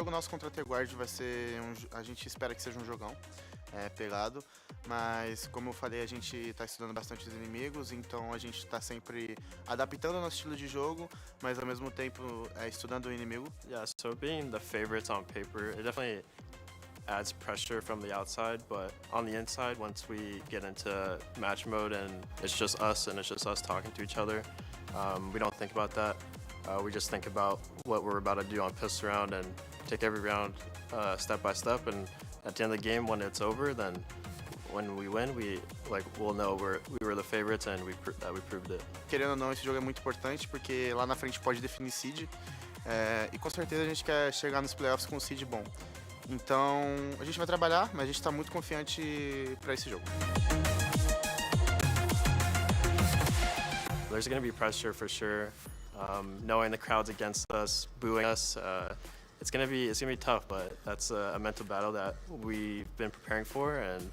jogo nosso contra a T-Guard vai ser a gente espera que seja um jogão pegado, mas como eu falei, a gente está estudando bastante os inimigos, então a gente está sempre adaptando o nosso estilo de jogo, mas ao mesmo tempo estudando o inimigo. Yeah, so being the favorites on paper, it definitely adds pressure from the outside, but on the inside, once we get into match mode and it's just us talking to each other, we don't think about that. We just think about what we're about to do on pistol round and take every round step by step, and at the end of the game, when it's over, then when we win, we'll know we were the favorites and that we proved it. Querendo ou não, esse jogo é muito importante porque lá na frente pode definir seed, e com certeza a gente quer chegar nos playoffs com um seed bom. Então a gente vai trabalhar, mas a gente está muito confiante para esse jogo. There's going to be pressure for sure. Knowing the crowd's against us, booing us, it's gonna be tough, but that's a mental battle that we've been preparing for, and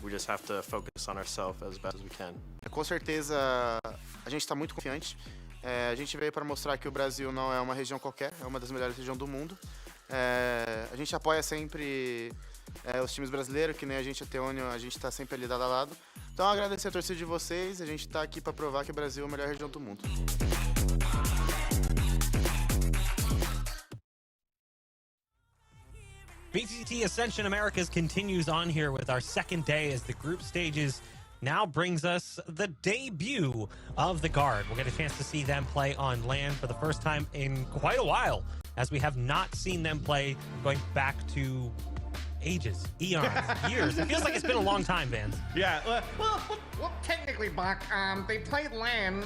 we just have to focus on ourselves as best as we can. Com certeza a gente está muito confiante. A gente veio para mostrar que o Brasil não é uma região qualquer, é uma das melhores regiões do mundo. A gente apoia sempre os times brasileiros, que nem a gente, a Teônio, a gente está sempre ali lado a lado. Então agradecer a torcida de vocês, a gente está aqui para provar que o Brasil é a melhor região do mundo. VCT Ascension Americas continues on here with our second day as the group stages now brings us the debut of the Guard. We'll get a chance to see them play on LAN for the first time in quite a while, as we have not seen them play going back to ages, eons, years. It feels like it's been a long time, Vans. Yeah, well, technically, Bach, they played LAN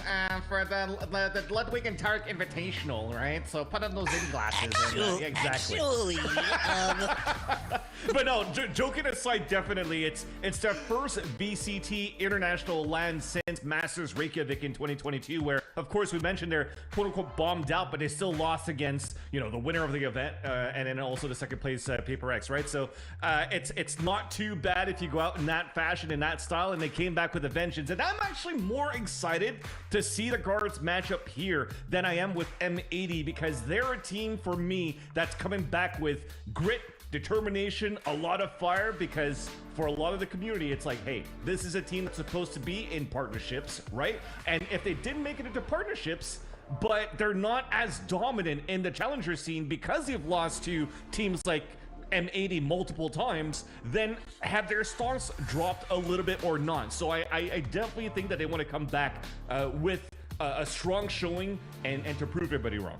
for the Ludwig and Tarek Invitational, right? So put on those in glasses. Actually, But no, joking aside, definitely, it's their first VCT International LAN since Masters Reykjavik in 2022, where, of course, we mentioned they're quote-unquote bombed out, but they still lost against, the winner of the event, and then also the second place Paper X, right? So it's not too bad if you go out in that fashion, in that style, and they came back with a vengeance. And I'm actually more excited to see the Guards match up here than I am with M80, because they're a team for me that's coming back with grit, determination, a lot of fire, because for a lot of the community, it's like, hey, this is a team that's supposed to be in partnerships, right? And if they didn't make it into partnerships, but they're not as dominant in the challenger scene because they've lost to teams like M80 multiple times, then have their stars dropped a little bit or not? So I definitely think that they want to come back with a strong showing and to prove everybody wrong.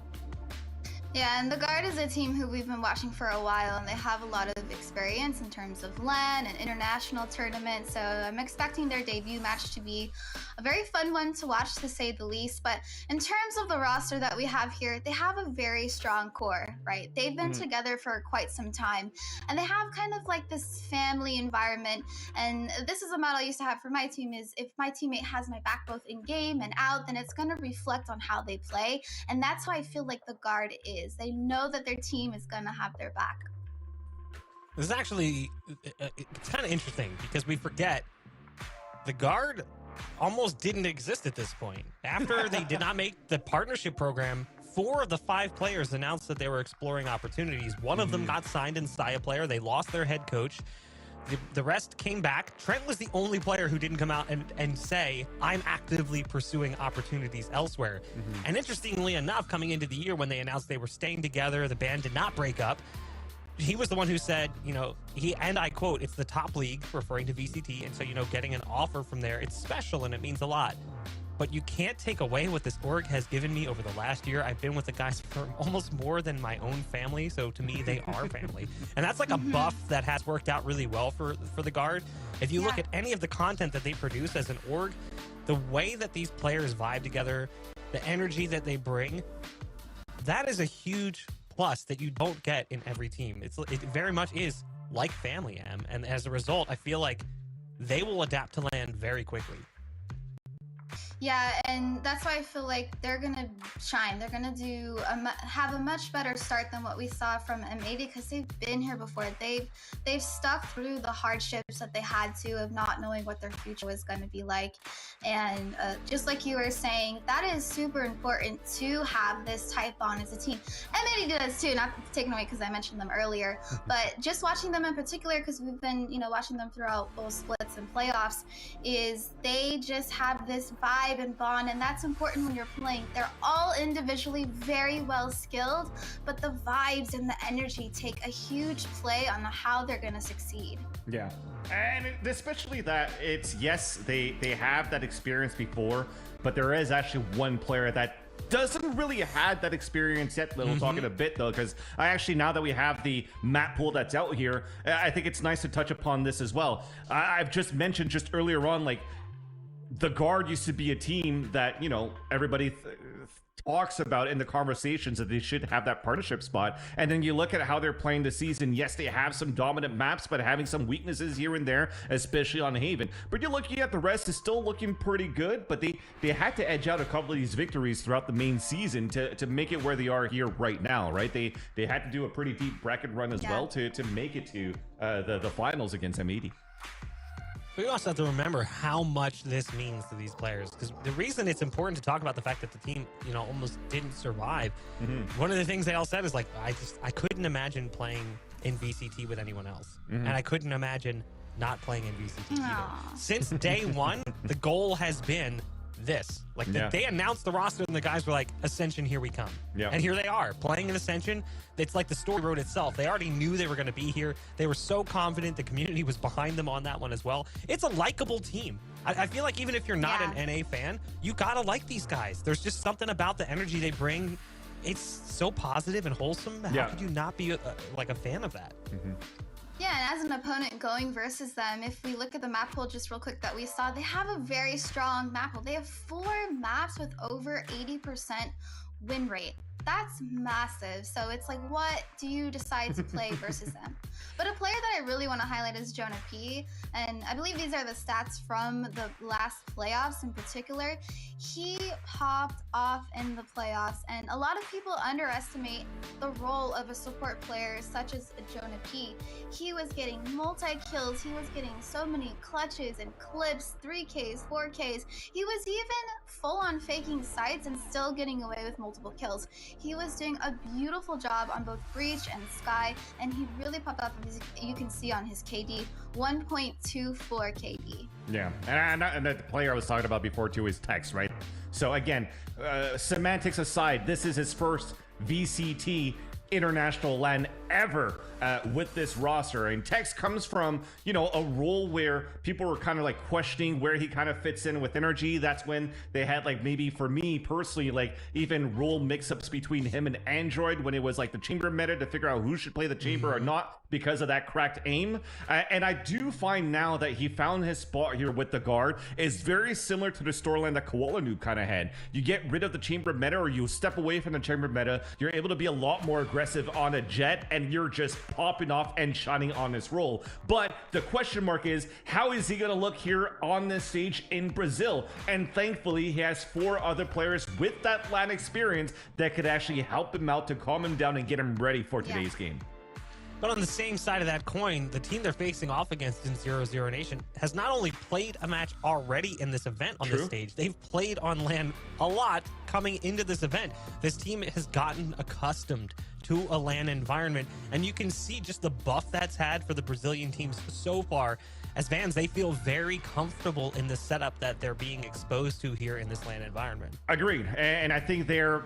Yeah, and the Guard is a team who we've been watching for a while, and they have a lot of experience in terms of LAN and international tournaments, so I'm expecting their debut match to be a very fun one to watch, to say the least. But in terms of the roster that we have here, they have a very strong core, right? They've been together for quite some time, and they have kind of like this family environment, and this is a model I used to have for my team, is if my teammate has my back both in game and out, then it's going to reflect on how they play, and that's how I feel like the Guard is. They know that their team is going to have their back. This is actually, it's kind of interesting because we forget the Guard almost didn't exist at this point. After they did not make the partnership program, 4 of the 5 players announced that they were exploring opportunities. One of them got signed in Saya player. They lost their head coach. The rest came back. Trent was the only player who didn't come out and say, I'm actively pursuing opportunities elsewhere. And interestingly enough, coming into the year when they announced they were staying together, the band did not break up, he was the one who said, and I quote, it's the top league, referring to VCT. And so, getting an offer from there, it's special and it means a lot. But you can't take away what this org has given me over the last year. I've been with the guys for almost more than my own family, so to me, they are family. And that's like a buff that has worked out really well for the Guard. If you look at any of the content that they produce as an org, the way that these players vibe together, the energy that they bring, that is a huge plus that you don't get in every team. It very much is like family, and as a result, I feel like they will adapt to LAN very quickly. Yeah, and that's why I feel like they're gonna shine. They're gonna do have a much better start than what we saw from M80 because they've been here before. They've stuck through the hardships that they had to of not knowing what their future was going to be like. And just like you were saying, that is super important to have this type bond as a team. M80 does too, not taken away because I mentioned them earlier, but just watching them in particular, because we've been watching them throughout both splits and playoffs, is they just have this vibe and bond, and that's important when you're playing. They're all individually very well skilled, but the vibes and the energy take a huge play on how they're going to succeed. Yeah, and especially that it's, yes, they have that experience before, but there is actually one player that doesn't really have that experience yet. We'll talk in a bit though, because I actually, now that we have the map pool that's out here, I think it's nice to touch upon this as well. I've just mentioned just earlier on, like, the Guard used to be a team that, everybody talks about in the conversations that they should have that partnership spot. And then you look at how they're playing this season. Yes, they have some dominant maps, but having some weaknesses here and there, especially on Haven. But you're looking at the rest is still looking pretty good, but they had to edge out a couple of these victories throughout the main season to make it where they are here right now, right? They had to do a pretty deep bracket run as well to make it to the finals against M80. We also have to remember how much this means to these players, because the reason it's important to talk about the fact that the team, almost didn't survive. One of the things they all said is like, I couldn't imagine playing in VCT with anyone else, and I couldn't imagine not playing in VCT either. Since day one, the goal has been this. Like, they announced the roster and the guys were like, Ascension, here we come. And here they are playing in Ascension. It's like the story wrote itself. They already knew they were going to be here. They were so confident. The community was behind them on that one as well. It's a likable team. I feel like even if you're not an NA fan, you gotta like these guys. There's just something about the energy they bring. It's so positive and wholesome. How could you not be like a fan of that? Yeah, and as an opponent going versus them, if we look at the map pool just real quick that we saw, they have a very strong map pool. They have 4 maps with over 80% win rate. That's massive. So it's like, what do you decide to play versus them? But a player that I really want to highlight is Jonah P. And I believe these are the stats from the last playoffs in particular. He popped off in the playoffs, and a lot of people underestimate the role of a support player such as Jonah P. He was getting multi-kills. He was getting so many clutches and clips, 3Ks, 4Ks. He was even full-on faking sites and still getting away with multiple kills. He was doing a beautiful job on both Breach and Sky, and he really popped up, as you can see on his KD, 1.24 KD. Yeah, and the player I was talking about before too is Tex, right? So again, semantics aside, this is his first VCT International LAN ever with this roster, and Tex comes from a role where people were kind of like questioning where he kind of fits in with energy. That's when they had, like, maybe for me personally, like, even role mix-ups between him and Android when it was like the chamber meta to figure out who should play the chamber or not because of that cracked aim. And I do find now that he found his spot here with the Guard is very similar to the storyline that Koala Noob kind of had. You get rid of the chamber meta, or you step away from the chamber meta, you're able to be a lot more aggressive on a Jet, and you're just popping off and shining on this role. But the question mark is, how is he going to look here on this stage in Brazil? And thankfully, he has 4 other players with that LAN experience that could actually help him out to calm him down and get him ready for today's game. But on the same side of that coin, the team they're facing off against in 00Nation has not only played a match already in this event on this stage, they've played on LAN a lot coming into this event. This team has gotten accustomed to a LAN environment, and you can see just the buff that's had for the Brazilian teams so far. As fans, they feel very comfortable in the setup that they're being exposed to here in this LAN environment. Agreed. And I think they're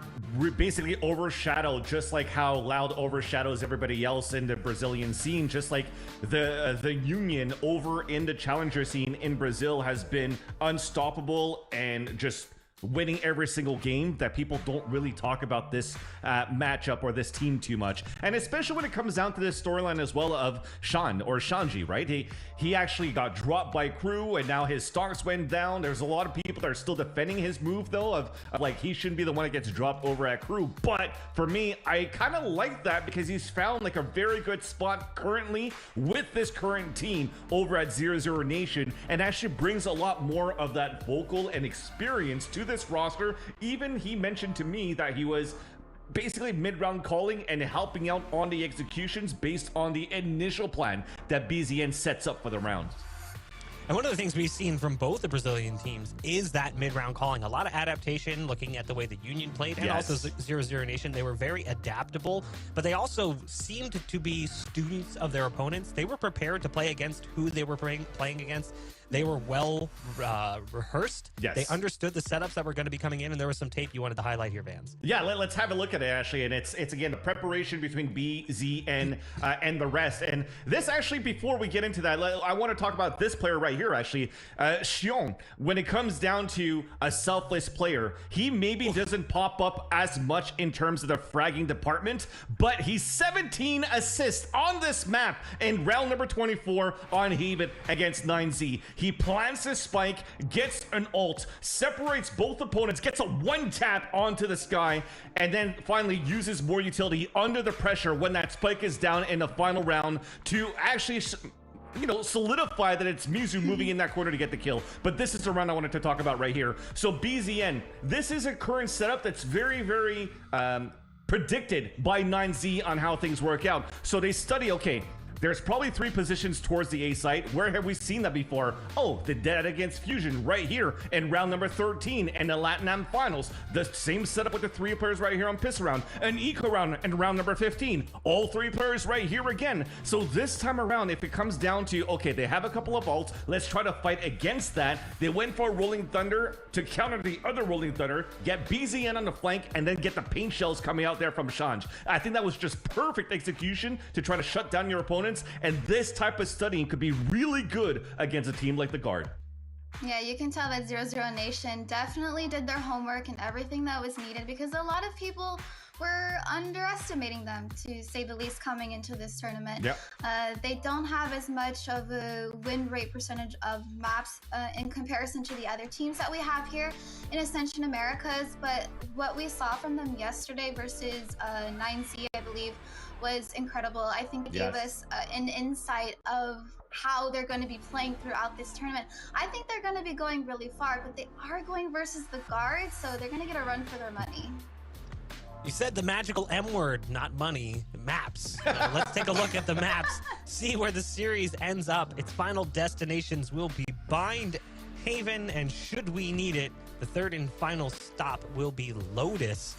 basically overshadowed, just like how Loud overshadows everybody else in the Brazilian scene, just like the union over in the challenger scene in Brazil has been unstoppable and just winning every single game that people don't really talk about this matchup or this team too much. And especially when it comes down to this storyline as well of Shanji, right? He actually got dropped by Crew and now his stocks went down. There's a lot of people that are still defending his move though of like he shouldn't be the one that gets dropped over at Crew. But for me, I kind of like that because he's found like a very good spot currently with this current team over at 00Nation and actually brings a lot more of that vocal and experience to this roster. Even he mentioned to me that he was basically mid-round calling and helping out on the executions based on the initial plan that BZN sets up for the round. And one of the things we've seen from both the Brazilian teams is that mid-round calling. A lot of adaptation, looking at the way the Union played, and also 00Nation. They were very adaptable, but they also seemed to be students of their opponents. They were prepared to play against who they were playing against. They were well rehearsed. Yes. They understood the setups that were going to be coming in, and there was some tape you wanted to highlight here, Vans. Yeah, let's have a look at it, actually. And it's again, the preparation between BZN and the rest. And this actually, before we get into that, I want to talk about this player right here, actually. Xion, when it comes down to a selfless player, he maybe doesn't pop up as much in terms of the fragging department, but he's 17 assists on this map in round number 24 on Haven against 9Z. He plants his spike, gets an ult, separates both opponents, gets a one tap onto the sky, and then finally uses more utility under the pressure when that spike is down in the final round to actually, you know, solidify that it's Mizu moving in that corner to get the kill. But this is the round I wanted to talk about right here. So BZN, this is a current setup that's very, very predicted by 9Z on how things work out. So they study, okay, there's probably 3 positions towards the A site. Where have we seen that before? Oh, the Dead against Fusion right here in round number 13 and the LATAM finals. The same setup with the 3 players right here on Piss Round. An Eco round in round number 15. All 3 players right here again. So this time around, if it comes down to, okay, they have a couple of ults, let's try to fight against that. They went for a Rolling Thunder to counter the other Rolling Thunder, get BZN on the flank, and then get the paint shells coming out there from Shanj. I think that was just perfect execution to try to shut down your opponents. And this type of studying could be really good against a team like the Guard. Yeah, you can tell that 00Nation definitely did their homework and everything that was needed because a lot of people were underestimating them, to say the least, coming into this tournament. Yep. They don't have as much of a win rate percentage of maps in comparison to the other teams that we have here in Ascension Americas, but what we saw from them yesterday versus 9Z, I believe, was incredible. I think it gave us an insight of how they're going to be playing throughout this tournament. I think they're going to be going really far, but they are going versus the Guards, so they're going to get a run for their money. You said the magical M word, not money. Maps. Let's take a look at the maps, see where the series ends up. Its final destinations will be Bind, Haven, and should we need it, the third and final stop will be Lotus.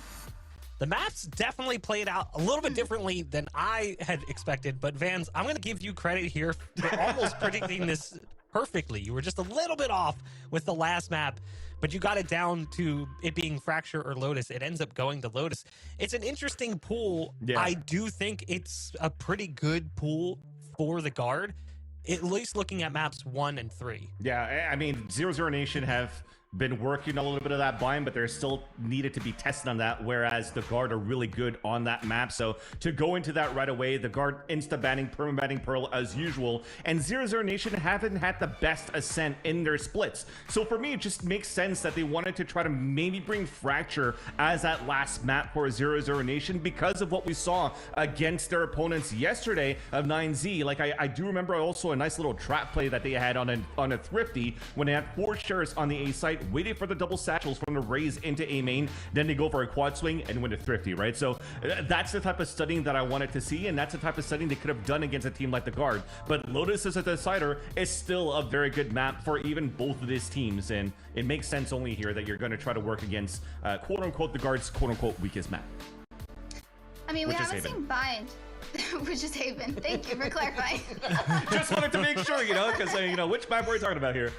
The maps definitely played out a little bit differently than I had expected, but Vans, I'm going to give you credit here for almost predicting this perfectly. You were just a little bit off with the last map, but you got it down to it being Fracture or Lotus. It ends up going to Lotus. It's an interesting pool. Yeah. I do think it's a pretty good pool for the Guard, at least looking at maps 1 and 3. Yeah, I mean, 00Nation have been working a little bit of that bind, but they're still needed to be tested on that, whereas the Guard are really good on that map. So to go into that right away, the Guard insta-banning, perma-banning Pearl as usual, and 00Nation haven't had the best ascent in their splits. So for me, it just makes sense that they wanted to try to maybe bring Fracture as that last map for 00Nation because of what we saw against their opponents yesterday of 9Z. Like, I do remember also a nice little trap play that they had on a Thrifty when they had 4 shares on the A site, waited for the double satchels from the Raze into A main, then they go for a quad swing and win a Thrifty, right? So that's the type of studying that I wanted to see, and that's the type of studying they could have done against a team like the Guard. But Lotus as a decider is still a very good map for even both of these teams, and it makes sense only here that you're going to try to work against quote-unquote the Guard's quote-unquote weakest map. I mean, we haven't seen Bind, which is Haven. Thank you for clarifying. Just wanted to make sure, you know, because, you know, which map we're talking about here.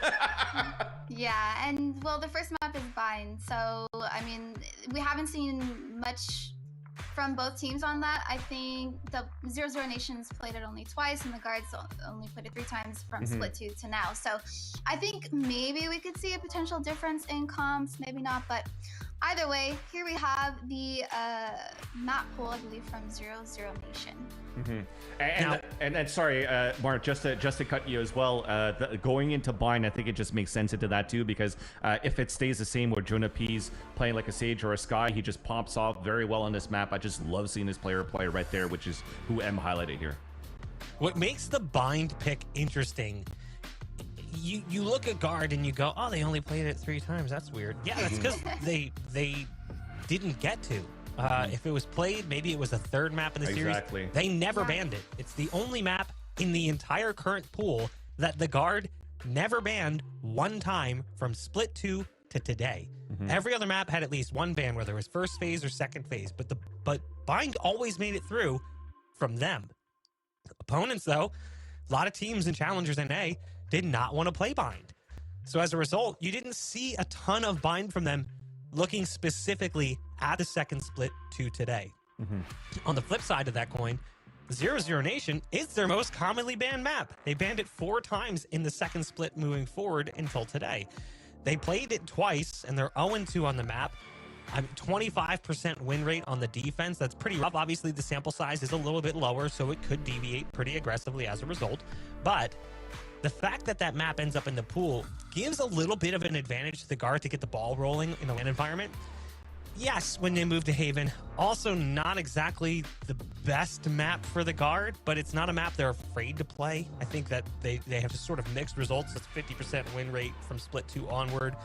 Yeah, and well, the first map is Bind, so I mean, we haven't seen much from both teams on that. I think the 00Nation's played it only twice, and the Guards only played it 3 times from Split 2 to now. So I think maybe we could see a potential difference in comps, maybe not, but either way, here we have the map pool, I believe, from 00Nation. And sorry, Mark, just to cut you as well, going into Bind, I think it just makes sense into that too, because if it stays the same where Jonah P's playing like a Sage or a Sky, he just pops off very well on this map. I just love seeing this player play right there, which is who M highlighted here. What makes the Bind pick interesting, you look at Guard and you go, oh, they only played it 3 times. That's weird. Yeah, that's because they didn't get to. If it was played, maybe it was the 3rd map in the series. They never banned it. It's the only map in the entire current pool that the Guard never banned 1 time from Split 2 to today. Every other map had at least 1 ban, whether it was first phase or second phase, but Bind always made it through from them. Opponents, though, a lot of teams in Challengers NA did not want to play Bind. So as a result, you didn't see a ton of Bind from them looking specifically at the second Split to today. On the flip side of that coin, 00Nation is their most commonly banned map. They banned it 4 times in the second Split moving forward until today. They played it twice, and they're 0-2 on the map. 25% win rate on the defense. That's pretty rough. Obviously, the sample size is a little bit lower, so it could deviate pretty aggressively as a result. But the fact that that map ends up in the pool gives a little bit of an advantage to the Guard to get the ball rolling in a LAN environment. Yes, when they move to Haven, also not exactly the best map for the Guard, but it's not a map they're afraid to play. I think that they have just sort of mixed results. It's 50% win rate from Split 2 onward.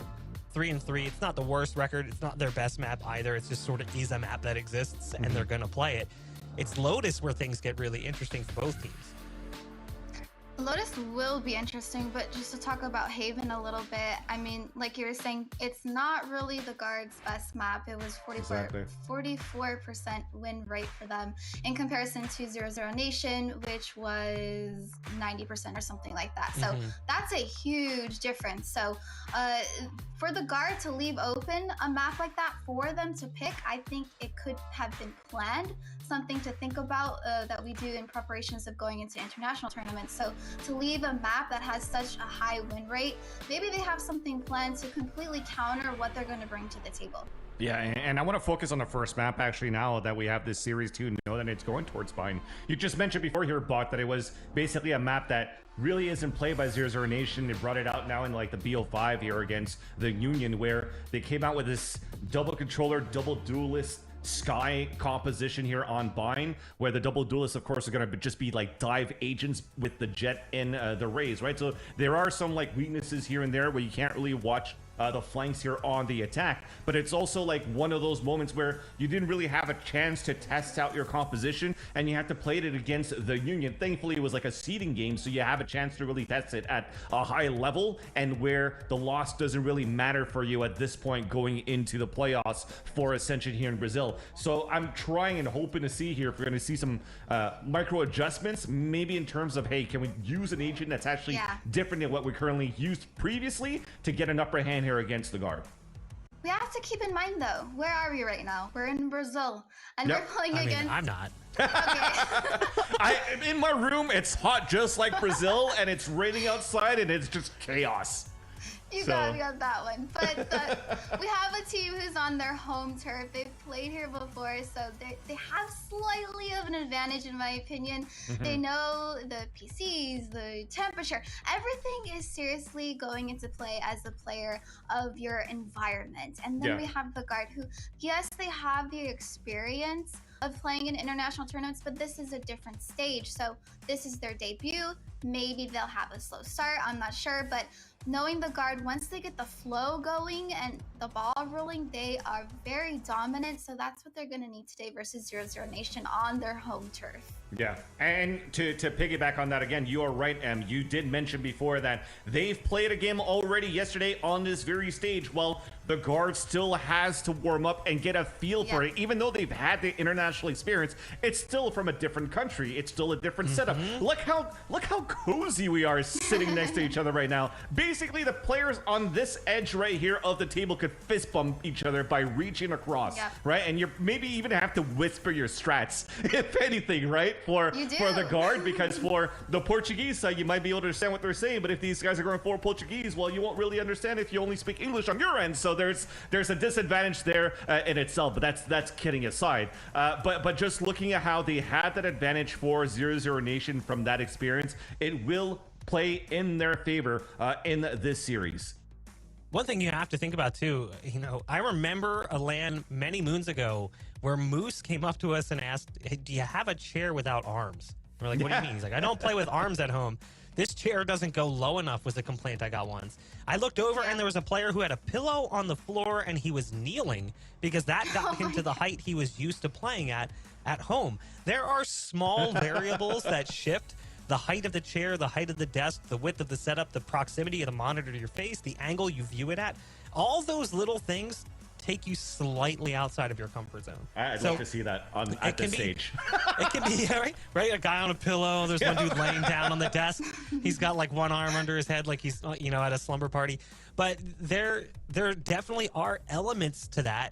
3-3. It's not the worst record. It's not their best map either. It's just sort of is a map that exists, and they're going to play it. It's Lotus where things get really interesting for both teams. Lotus will be interesting, but just to talk about Haven a little bit, I mean, like you were saying, it's not really the Guard's best map. It was 44% win rate for them in comparison to 00Nation, which was 90% or something like that. So that's a huge difference. So for the Guard to leave open a map like that for them to pick, I think it could have been planned, something to think about that we do in preparations of going into international tournaments. So to leave a map that has such a high win rate, maybe they have something planned to completely counter what they're going to bring to the table. Yeah, and I want to focus on the first map actually now that we have this series too, know that it's going towards Bind. You just mentioned before here, Bot, that it was basically a map that really isn't played by 00Nation. They brought it out now in like the BO5 here against the Union, where they came out with this double controller, double duelist Sky composition here on Bind, where the double duelists, of course, are going to just be like dive agents with the Jet and the Rays, right? So there are some like weaknesses here and there where you can't really watch the flanks here on the attack, but it's also like one of those moments where you didn't really have a chance to test out your composition, and you had to play it against the Union. Thankfully, it was like a seeding game, so you have a chance to really test it at a high level, and where the loss doesn't really matter for you at this point going into the playoffs for Ascension here in Brazil. So I'm trying and hoping to see here if we're going to see some micro adjustments, maybe in terms of, hey, can we use an agent that's actually different than what we currently used previously to get an upper hand here against the Guard. We have to keep in mind, though, where are we right now? We're in Brazil, and we're playing against... I'm not. Okay. In my room, it's hot just like Brazil, and it's raining outside, and it's just chaos. You got me on that one. But we have a team who's on their home turf. They've played here before, so they have slightly of an advantage, in my opinion. They know the PCs, the temperature. Everything is seriously going into play as a player of your environment. And then we have the Guard who, yes, they have the experience of playing in international tournaments, but this is a different stage. So this is their debut. Maybe they'll have a slow start. I'm not sure, but knowing the Guard, once they get the flow going and the ball rolling, they are very dominant. So that's what they're going to need today versus 00Nation on their home turf. Yeah, and to piggyback on that again, you are right, Em. You did mention before that they've played a game already yesterday on this very stage. Well, the Guard still has to warm up and get a feel for it. Even though they've had the international experience, it's still from a different country. It's still a different setup. Look how cozy we are sitting next to each other right now. basically the players on this edge right here of the table could fist bump each other by reaching across, right? And you maybe even have to whisper your strats, if anything, right? For the guard, because for the Portuguese side, you might be able to understand what they're saying, but if these guys are going for Portuguese, well, you won't really understand if you only speak English on your end. So there's a disadvantage there in itself, but that's kidding aside. But just looking at how they had that advantage for 00Nation from that experience, it will play in their favor in this series. One thing you have to think about too, I remember a LAN many moons ago where Moose came up to us and asked, hey, do you have a chair without arms? We're like, what do you mean? He's like, I don't play with arms at home. This chair doesn't go low enough, was a complaint I got once. I looked over and there was a player who had a pillow on the floor and he was kneeling because that got him to the height he was used to playing at home. There are small variables that shift: the height of the chair, the height of the desk, the width of the setup, the proximity of the monitor to your face, the angle you view it at. All those little things take you slightly outside of your comfort zone. I'd love to see that at this stage. It can be, right? A guy on a pillow. There's one dude laying down on the desk. He's got like one arm under his head like he's, at a slumber party. But there definitely are elements to that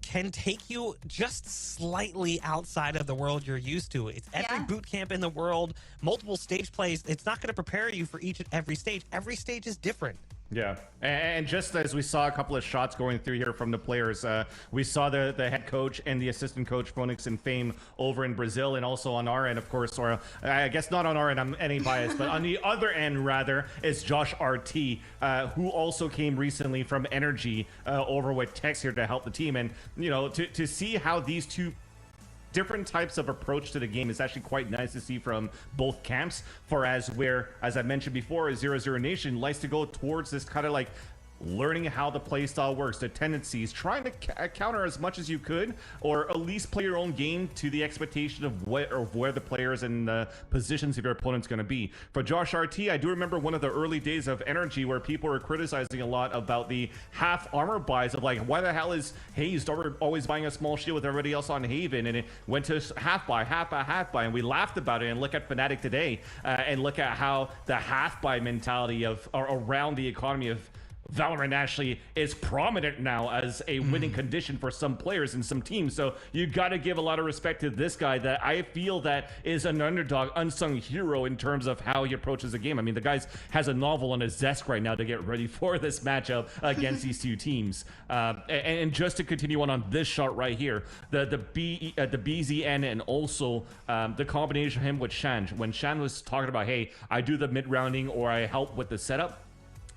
can take you just slightly outside of the world you're used to. It's every boot camp in the world, multiple stage plays. It's not going to prepare you for each and every stage. Every stage is different. Yeah, and just as we saw a couple of shots going through here from the players, we saw the head coach and the assistant coach, Phoenix and Fame, over in Brazil, and also on our end, of course, or I guess not on our end, I'm any biased, but on the other end, rather, is Josh RT, who also came recently from Energy over with Tex here to help the team. And, to see how these two different types of approach to the game is actually quite nice to see from both camps. For as I mentioned before, 00Nation likes to go towards this kind of like learning how the play style works, the tendencies, trying to counter as much as you could, or at least play your own game to the expectation of where the players and the positions of your opponent's going to be. For Josh RT, I do remember one of the early days of Energy where people were criticizing a lot about the half armor buys of like, why the hell is Hazed always buying a small shield with everybody else on Haven, and it went to half buy, and we laughed about it. And look at Fnatic today, and look at how the half buy mentality of around the economy of VALORANT actually is prominent now as a winning condition for some players and some teams. So you got to give a lot of respect to this guy that I feel that is an underdog, unsung hero in terms of how he approaches the game. I mean, the guy has a novel on his desk right now to get ready for this matchup against these two teams. And just to continue on this shot right here, the BZN and also the combination of him with Shan. When Shan was talking about, hey, I do the mid-rounding or I help with the setup,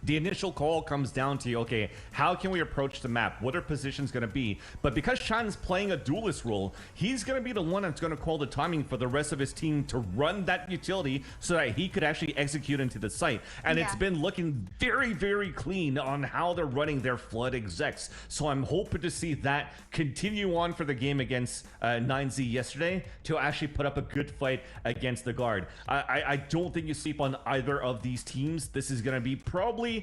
the initial call comes down to, okay, how can we approach the map? What are positions going to be? But because Shan's playing a duelist role, he's going to be the one that's going to call the timing for the rest of his team to run that utility so that he could actually execute into the site. And it's been looking very, very clean on how they're running their flood execs. So I'm hoping to see that continue on for the game against 9Z yesterday to actually put up a good fight against the guard. I don't think you sleep on either of these teams. This is going to be probably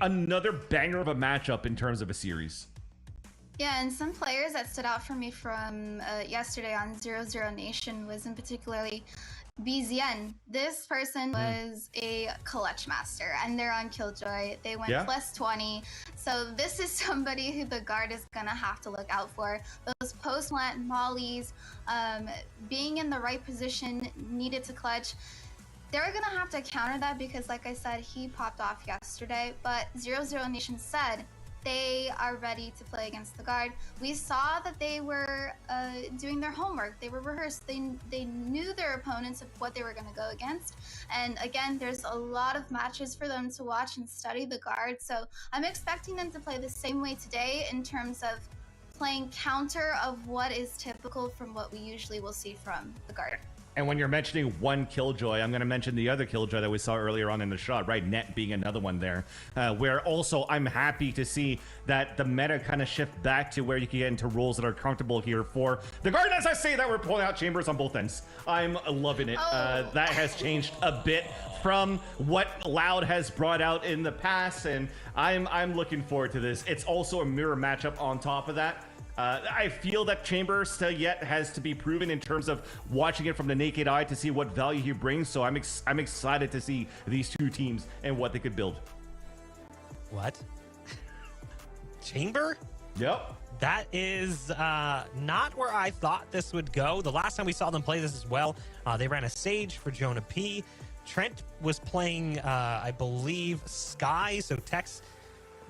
another banger of a matchup in terms of a series. Yeah, and some players that stood out for me from yesterday on 00Nation was in particularly BZN. This person was a clutch master, and they're on Killjoy. They went plus 20. So this is somebody who the guard is going to have to look out for. Those post-plant mollies, being in the right position, needed to clutch. They're going to have to counter that because, like I said, he popped off yesterday. But 00Nation said they are ready to play against the guard. We saw that they were doing their homework. They were rehearsed. They knew their opponents of what they were going to go against. And again, there's a lot of matches for them to watch and study the guard. So I'm expecting them to play the same way today in terms of playing counter of what is typical from what we usually will see from the guard. And when you're mentioning one Killjoy, I'm going to mention the other Killjoy that we saw earlier on in the shot, right? Net being another one there, where also I'm happy to see that the meta kind of shift back to where you can get into roles that are comfortable here for the guard. As I say that, we're pulling out chambers on both ends. I'm loving it. That has changed a bit from what Loud has brought out in the past, and I'm looking forward to this. It's also a mirror matchup on top of that. I feel that Chamber still yet has to be proven in terms of watching it from the naked eye to see what value he brings. So I'm excited to see these two teams and what they could build. What? Chamber? Yep. That is not where I thought this would go. The last time we saw them play this as well, they ran a Sage for Jonah P. Trent was playing, I believe, Sky, so Tex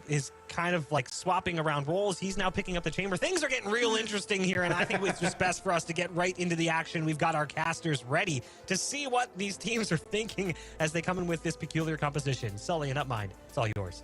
is kind of like swapping around roles. He's now picking up the Chamber. Things are getting real interesting here, and I think it's just best for us to get right into the action. We've got our casters ready to see what these teams are thinking as they come in with this peculiar composition. Sully and Upmind, it's all yours.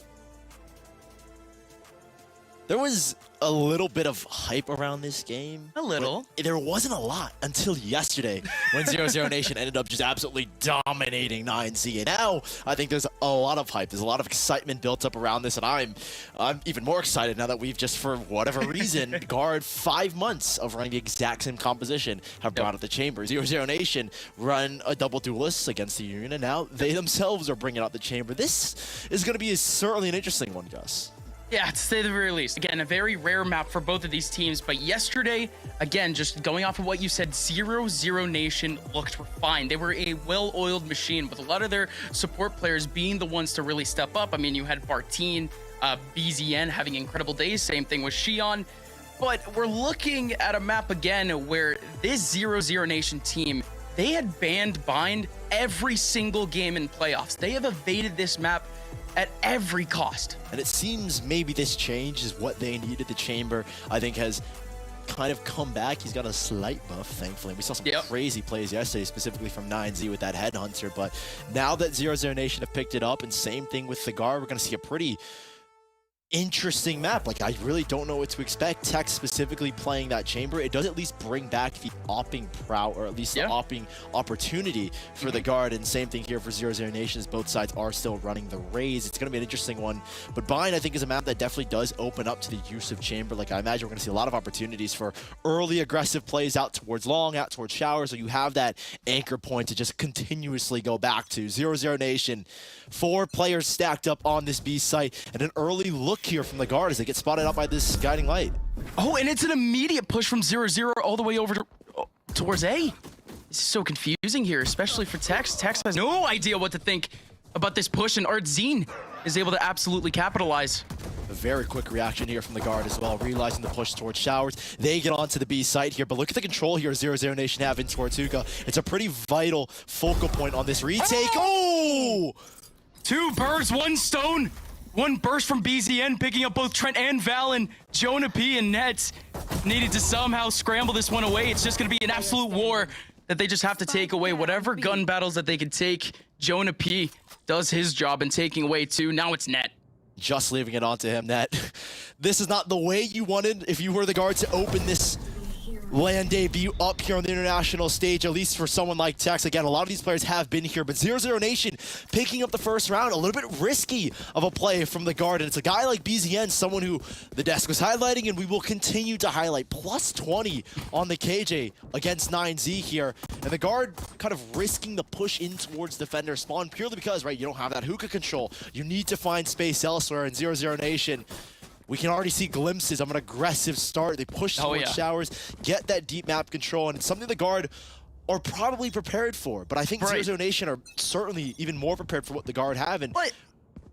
There was a little bit of hype around this game. A little. There wasn't a lot until yesterday when 00Nation ended up just absolutely dominating 9Z. And now I think there's a lot of hype. There's a lot of excitement built up around this. And I'm even more excited now that we've just, for whatever reason, guard 5 months of running the exact same composition, have brought out the Chamber. 00Nation run a double duelist against the Union, and now they themselves are bringing out the Chamber. This is going to be certainly an interesting one, Gus. Yeah, to say the very least. Again, a very rare map for both of these teams. But yesterday, again, just going off of what you said, 00Nation looked fine. They were a well-oiled machine with a lot of their support players being the ones to really step up. I mean, you had Bartine, BZN having incredible days. Same thing with Xion. But we're looking at a map again where this 00Nation team, they had banned Bind every single game in playoffs. They have evaded this map at every cost. And it seems maybe this change is what they needed. The Chamber, I think, has kind of come back. He's got a slight buff, thankfully. We saw some crazy plays yesterday, specifically from 9Z with that Headhunter. But now that 00Nation have picked it up, and same thing with the Guard, we're going to see a pretty interesting map. Like, I really don't know what to expect. Tex specifically playing that Chamber, it does at least bring back the opping prow, or at least the opping opportunity for the Guard. And same thing here for 00Nation, as both sides are still running the Raze. It's going to be an interesting one. But Bind, I think, is a map that definitely does open up to the use of Chamber. Like, I imagine we're going to see a lot of opportunities for early aggressive plays out towards long, out towards shower, so you have that anchor point to just continuously go back to. 00Nation, 4 players stacked up on this B site, and an early look here from the Guard as they get spotted out by this guiding light. Oh, and it's an immediate push from 0-0 all the way over to, towards A. This is so confusing here, especially for Tex. Tex has no idea what to think about this push, and Artzine is able to absolutely capitalize. A very quick reaction here from the Guard as well, realizing the push towards showers. They get onto the B site here, but look at the control here 00Nation have in towards Hookah. It's a pretty vital focal point on this retake. Oh! 2 birds, 1 stone. 1 burst from BZN, picking up both Trent and Valen. Jonah P and Nets needed to somehow scramble this one away. It's just going to be an absolute war that they just have to take away. Whatever gun battles that they could take, Jonah P does his job in taking away 2. Now it's Net. Just leaving it onto him, Net. This is not the way you wanted if you were the Guard to open this LAN debut up here on the international stage, at least for someone like Tex. Again, a lot of these players have been here, but 00Nation picking up the first round, a little bit risky of a play from the Guard. And it's a guy like BZN, someone who the desk was highlighting, and we will continue to highlight. Plus 20 on the KJ against 9Z here. And the Guard kind of risking the push in towards defender spawn purely because, right, you don't have that hookah control. You need to find space elsewhere, and 00Nation, we can already see glimpses of an aggressive start. They push towards showers, get that deep map control, and it's something the Guard are probably prepared for. But I think 00Nation are certainly even more prepared for what the Guard have. And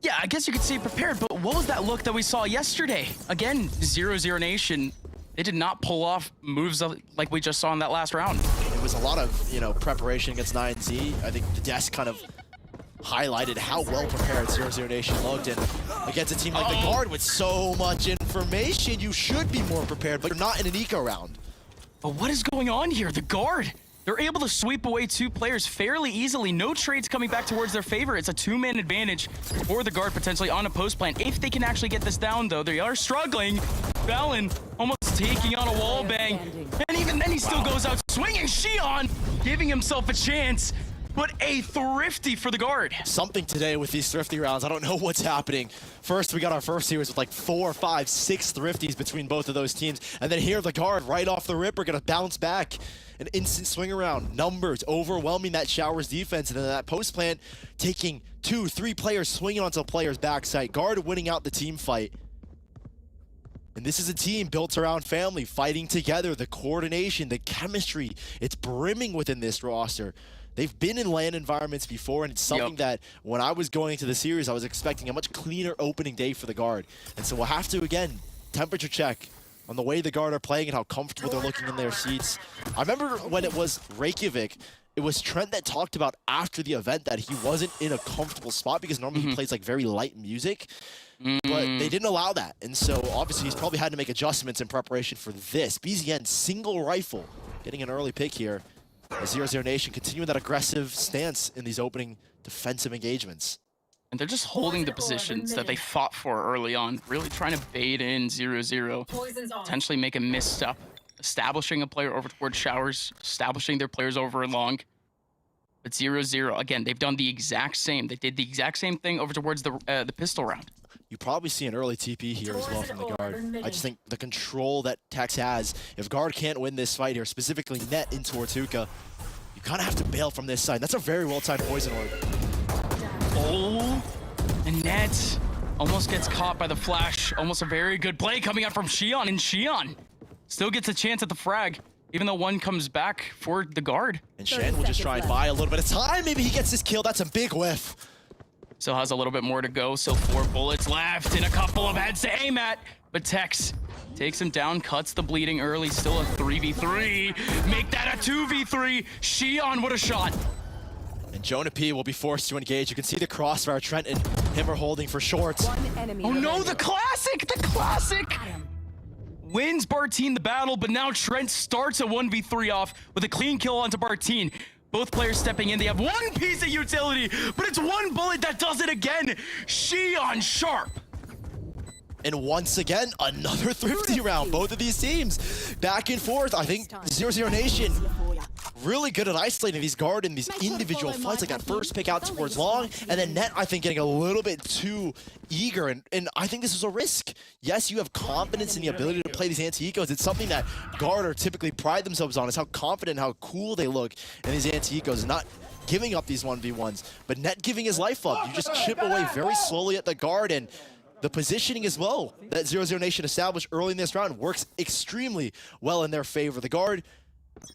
yeah, I guess you could say prepared, but what was that look that we saw yesterday? Again, 00Nation, they did not pull off moves like we just saw in that last round. It was a lot of, preparation against 9Z. I think the desk kind of highlighted how well prepared 00Nation looked, and against a team like the Guard with so much information, you should be more prepared, but you're not in an eco round. But what is going on here? The Guard, they're able to sweep away 2 players fairly easily. No trades coming back towards their favor. It's a 2-man advantage for the Guard potentially on a post plan. If they can actually get this down, though, they are struggling. Valen almost taking on a wall bang, and even then he still goes out swinging. Xion giving himself a chance. But a thrifty for the Guard. Something today with these thrifty rounds. I don't know what's happening. First, we got our first series with like 4, 5, 6 thrifties between both of those teams. And then here, the Guard right off the rip are going to bounce back. An instant swing around. Numbers overwhelming that Showers defense. And then that post plant taking 2, 3 players swinging onto a player's backside. Guard winning out the team fight. And this is a team built around family, fighting together, the coordination, the chemistry. It's brimming within this roster. They've been in LAN environments before, and it's something that when I was going into the series, I was expecting a much cleaner opening day for the Guard. And so we'll have to, again, temperature check on the way the Guard are playing and how comfortable they're looking in their seats. I remember when it was Reykjavik, it was Trent that talked about after the event that he wasn't in a comfortable spot because normally he plays like very light music. But they didn't allow that, and so obviously he's probably had to make adjustments in preparation for this. BZN single rifle, getting an early pick here. As 00Nation continuing that aggressive stance in these opening defensive engagements. And they're just holding the positions that they fought for early on, really trying to bait in 0-0, potentially make a misstep, establishing a player over towards showers, establishing their players over and long. But 0-0, again, they've done the exact same. They did the exact same thing over towards the pistol round. You probably see an early TP here as well from the Guard. I just think the control that Tex has, if Guard can't win this fight here, specifically net in towards Hookah, you kind of have to bail from this side. That's a very well-timed poison orb. Oh, and Net almost gets caught by the flash. Almost a very good play coming out from Xion, and Xion still gets a chance at the frag, even though one comes back for the Guard. And Shan will just try and buy a little bit of time. Maybe he gets this kill. That's a big whiff. Still has a little bit more to go. Still 4 bullets left and a couple of heads to aim at. But Tex takes him down, cuts the bleeding early. Still a 3v3. Make that a 2v3. Xion, what a shot. And Jonah P will be forced to engage. You can see the crossfire. Trent and him are holding for short. Oh no, the classic, the classic. Wins Bartine the battle, but now Trent starts a 1v3 off with a clean kill onto Bartine. Both players stepping in. They have one piece of utility, but it's one bullet that does it again. Xion sharp. And once again, another thrifty round. Both of these teams back and forth. I think 00Nation really good at isolating these Guard in these individual fights, like that first pick out towards long, and then Net, I think, getting a little bit too eager, and I think this is a risk. Yes, you have confidence in the ability to play these anti-ecos. It's something that Guard are typically pride themselves on, is how confident, how cool they look in these anti-ecos, not giving up these 1v1s, but Net giving his life up. You just chip away very slowly at the Guard, and the positioning as well that 00Nation established early in this round works extremely well in their favor. The Guard,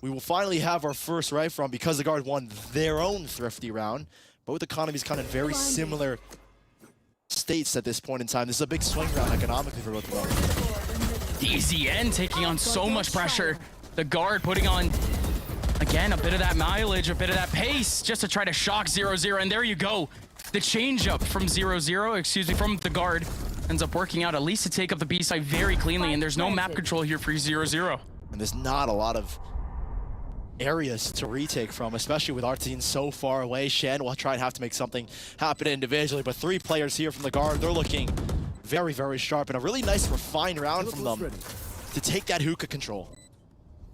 we will finally have our first rifle round because the Guard won their own thrifty round. Both economies kind of very similar states at this point in time. This is a big swing round economically for both of them. DZN taking on so much pressure. The Guard putting on, again, a bit of that mileage, a bit of that pace, just to try to shock 0-0. And there you go. The change-up from 0-0, excuse me, from the Guard ends up working out, at least to take up the B side very cleanly. And there's no map control here for 0-0. And there's not a lot of areas to retake from, especially with our team so far away. Shan will try and have to make something happen individually, but 3 players here from the Guard, they're looking very, very sharp, and a really nice refined round from them to take that hookah control.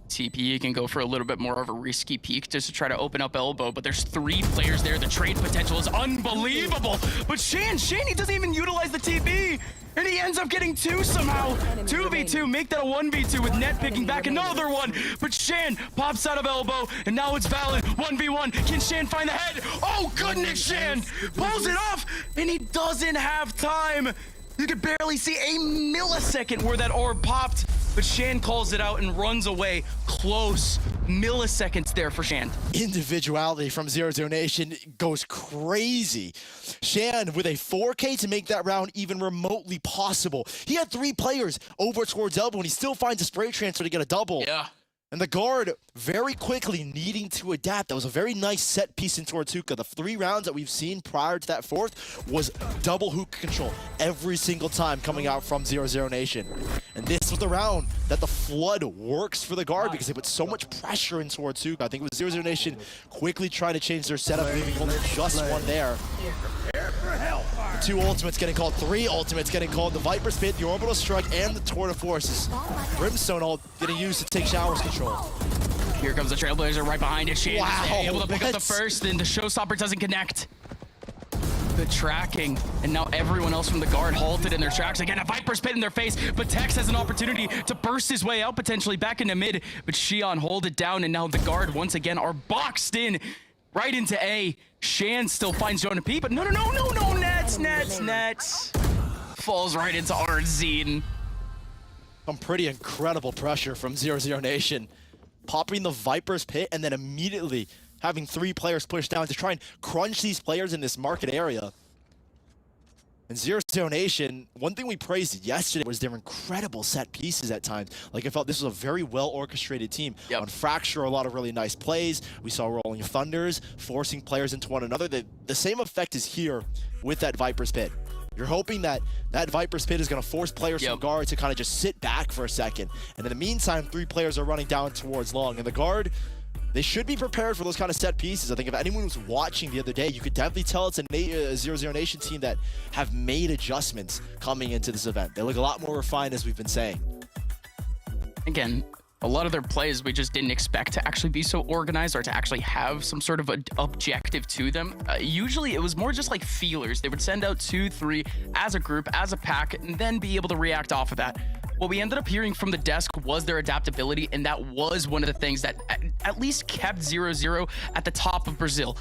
TPE can go for a little bit more of a risky peek just to try to open up elbow, but there's 3 players there. The trade potential is unbelievable. But Shan, he doesn't even utilize the TP, and he ends up getting 2 somehow. 2v2, make that a 1v2 with Net picking back another one. But Shan pops out of elbow, and now it's Valen 1v1. Can Shan find the head? Oh goodness, Shan pulls it off, and he doesn't have time. You could barely see a millisecond where that orb popped, but Shan calls it out and runs away. Close milliseconds there for Shan. Individuality from 00Nation goes crazy. Shan with a 4K to make that round even remotely possible. He had 3 players over towards elbow, and he still finds a spray transfer to get a double. Yeah. And the Guard very quickly needing to adapt. That was a very nice set piece in towards hookah. The 3 rounds that we've seen prior to that 4th was double hookah control every single time coming out from 00Nation. And this was the round that the flood works for the Guard because they put so much pressure in towards hookah. I think it was 00Nation quickly trying to change their setup, leaving only just one there. 2 ultimates getting called, 3 ultimates getting called. The Viper Spit, the Orbital Strike, and the Tour de Forces. Brimstone all getting used to take showers control. Here comes the Trailblazer right behind it. Shan is able to pick up the what? first, and the Showstopper doesn't connect. The tracking, and now everyone else from the Guard halted in their tracks. Again, a Viper Spit in their face, but Tex has an opportunity to burst his way out potentially back into mid, but Xion hold it down, and now the Guard once again are boxed in right into A. Shan still finds Jonah P, but no, Nets. Falls right into RZ. Some pretty incredible pressure from 00Nation. Popping the Viper's pit and then immediately having 3 players pushed down to try and crunch these players in this market area. And 00Nation, one thing we praised yesterday was their incredible set pieces at times. Like, I felt this was a very well-orchestrated team. Yep. On Fracture, a lot of really nice plays. We saw Rolling Thunders, forcing players into one another. The same effect is here with that Viper's Pit. You're hoping that that Viper's Pit is going to force players from guard to kind of just sit back for a second. And in the meantime, 3 players are running down towards long. And the guard, they should be prepared for those kind of set pieces. I think if anyone was watching the other day, you could definitely tell it's a 00Nation team that have made adjustments coming into this event. They look a lot more refined, as we've been saying. Again, a lot of their plays we just didn't expect to actually be so organized or to actually have some sort of objective to them. Usually it was more just like feelers. They would send out 2, 3 as a group, as a pack, and then be able to react off of that. What we ended up hearing from the desk was their adaptability, and that was one of the things that at least kept 0-0 at the top of Brazil.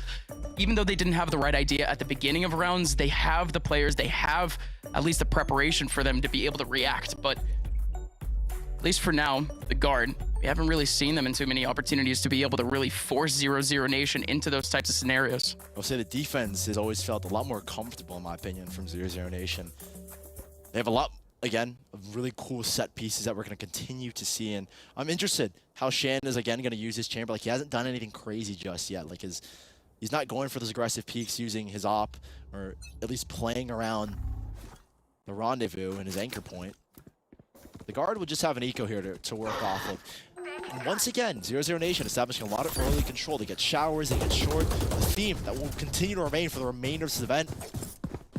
Even though they didn't have the right idea at the beginning of rounds, they have the players, they have at least the preparation for them to be able to react. But at least for now, the guard, we haven't really seen them in too many opportunities to be able to really force 00Nation into those types of scenarios. I'll say the defense has always felt a lot more comfortable, in my opinion, from 00Nation. They have a lot, again, of really cool set pieces that we're going to continue to see. And I'm interested how Shan is, again, going to use his chamber. Like, he hasn't done anything crazy just yet. Like, he's not going for those aggressive peaks using his op, or at least playing around the rendezvous and his anchor point. The guard would just have an eco here to work off of. And once again, 00Nation establishing a lot of early control. They get showers, they get short. The theme that will continue to remain for the remainder of this event.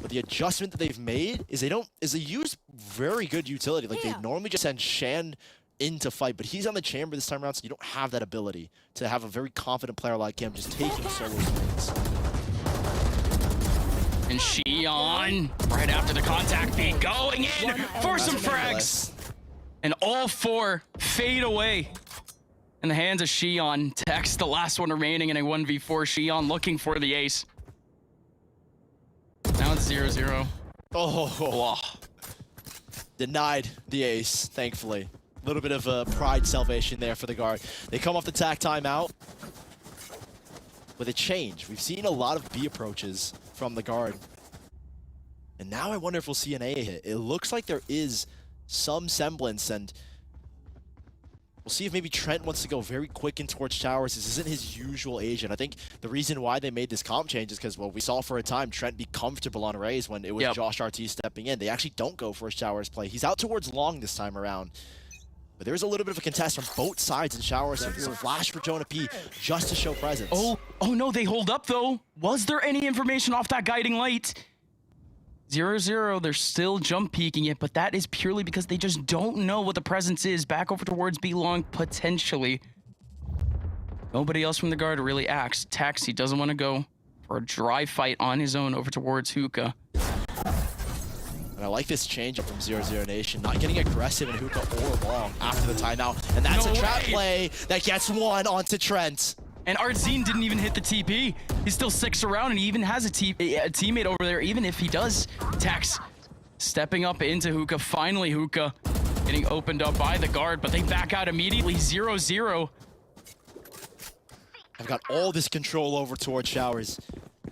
But the adjustment that they've made is they use very good utility. Like, they normally just send Shan in to fight, but he's on the chamber this time around, so you don't have that ability to have a very confident player like him just taking solo swings. And Xion, right after the contact beat, going in for some frags. And all 4 fade away in the hands of Xion. Tex, the last one remaining in a 1v4. Xion looking for the ace. Now it's 0-0. Oh, denied the ace, thankfully. A little bit of a pride salvation there for the guard. They come off the tack timeout with a change. We've seen a lot of B approaches from the guard. And now I wonder if we'll see an A hit. It looks like there is some semblance, and we'll see if maybe Trent wants to go very quick in towards showers. This isn't his usual agent. I think the reason why they made this comp change is because, well, we saw for a time Trent be comfortable on Rays when it was Josh RT stepping in. They actually don't go for a showers play. He's out towards long this time around. But there's a little bit of a contest from both sides in showers. So there's a flash for Jonah P just to show presence. Oh no, they hold up though. Was there any information off that guiding light? 0-0, they're still jump peeking it, but that is purely because they just don't know what the presence is. Back over towards B long, potentially. Nobody else from the guard really acts. Tex, he doesn't want to go for a dry fight on his own over towards Hookah. And I like this change up from 00Nation, not getting aggressive in Hookah or long after the timeout. And that's a trap play that gets one onto Trent. And Artzine didn't even hit the TP. He still sticks around, and he even has a teammate over there, even if he does. Tex stepping up into Hookah. Finally, Hookah getting opened up by the guard, but they back out immediately. 0-0. I've got all this control over towards showers.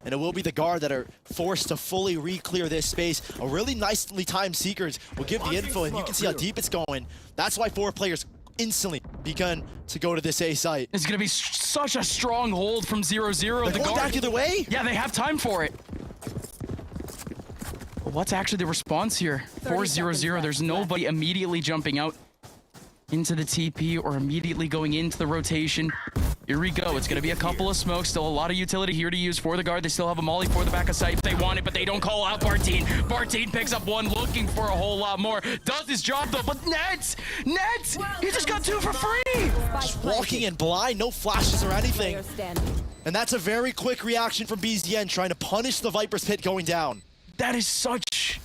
And it will be the guard that are forced to fully re-clear this space. A really nicely timed Seekers will give the info, and you can see how deep it's going. That's why 4 players instantly begun to go to this A site. It's going to be such a strong hold from 0-0. They're going back the other way? Yeah, they have time for it. But what's actually the response here? For 0-0, there's nobody immediately jumping out into the TP or immediately going into the rotation. Here we go. It's going to be a couple of smokes. Still a lot of utility here to use for the guard. They still have a molly for the back of sight if they want it, but they don't call out Bartine. Bartine picks up one, looking for a whole lot more. Does his job, though, but Nets! He just got 2 for free! Just walking in blind, no flashes or anything. And that's a very quick reaction from BZN, trying to punish the Viper's Pit going down. That is such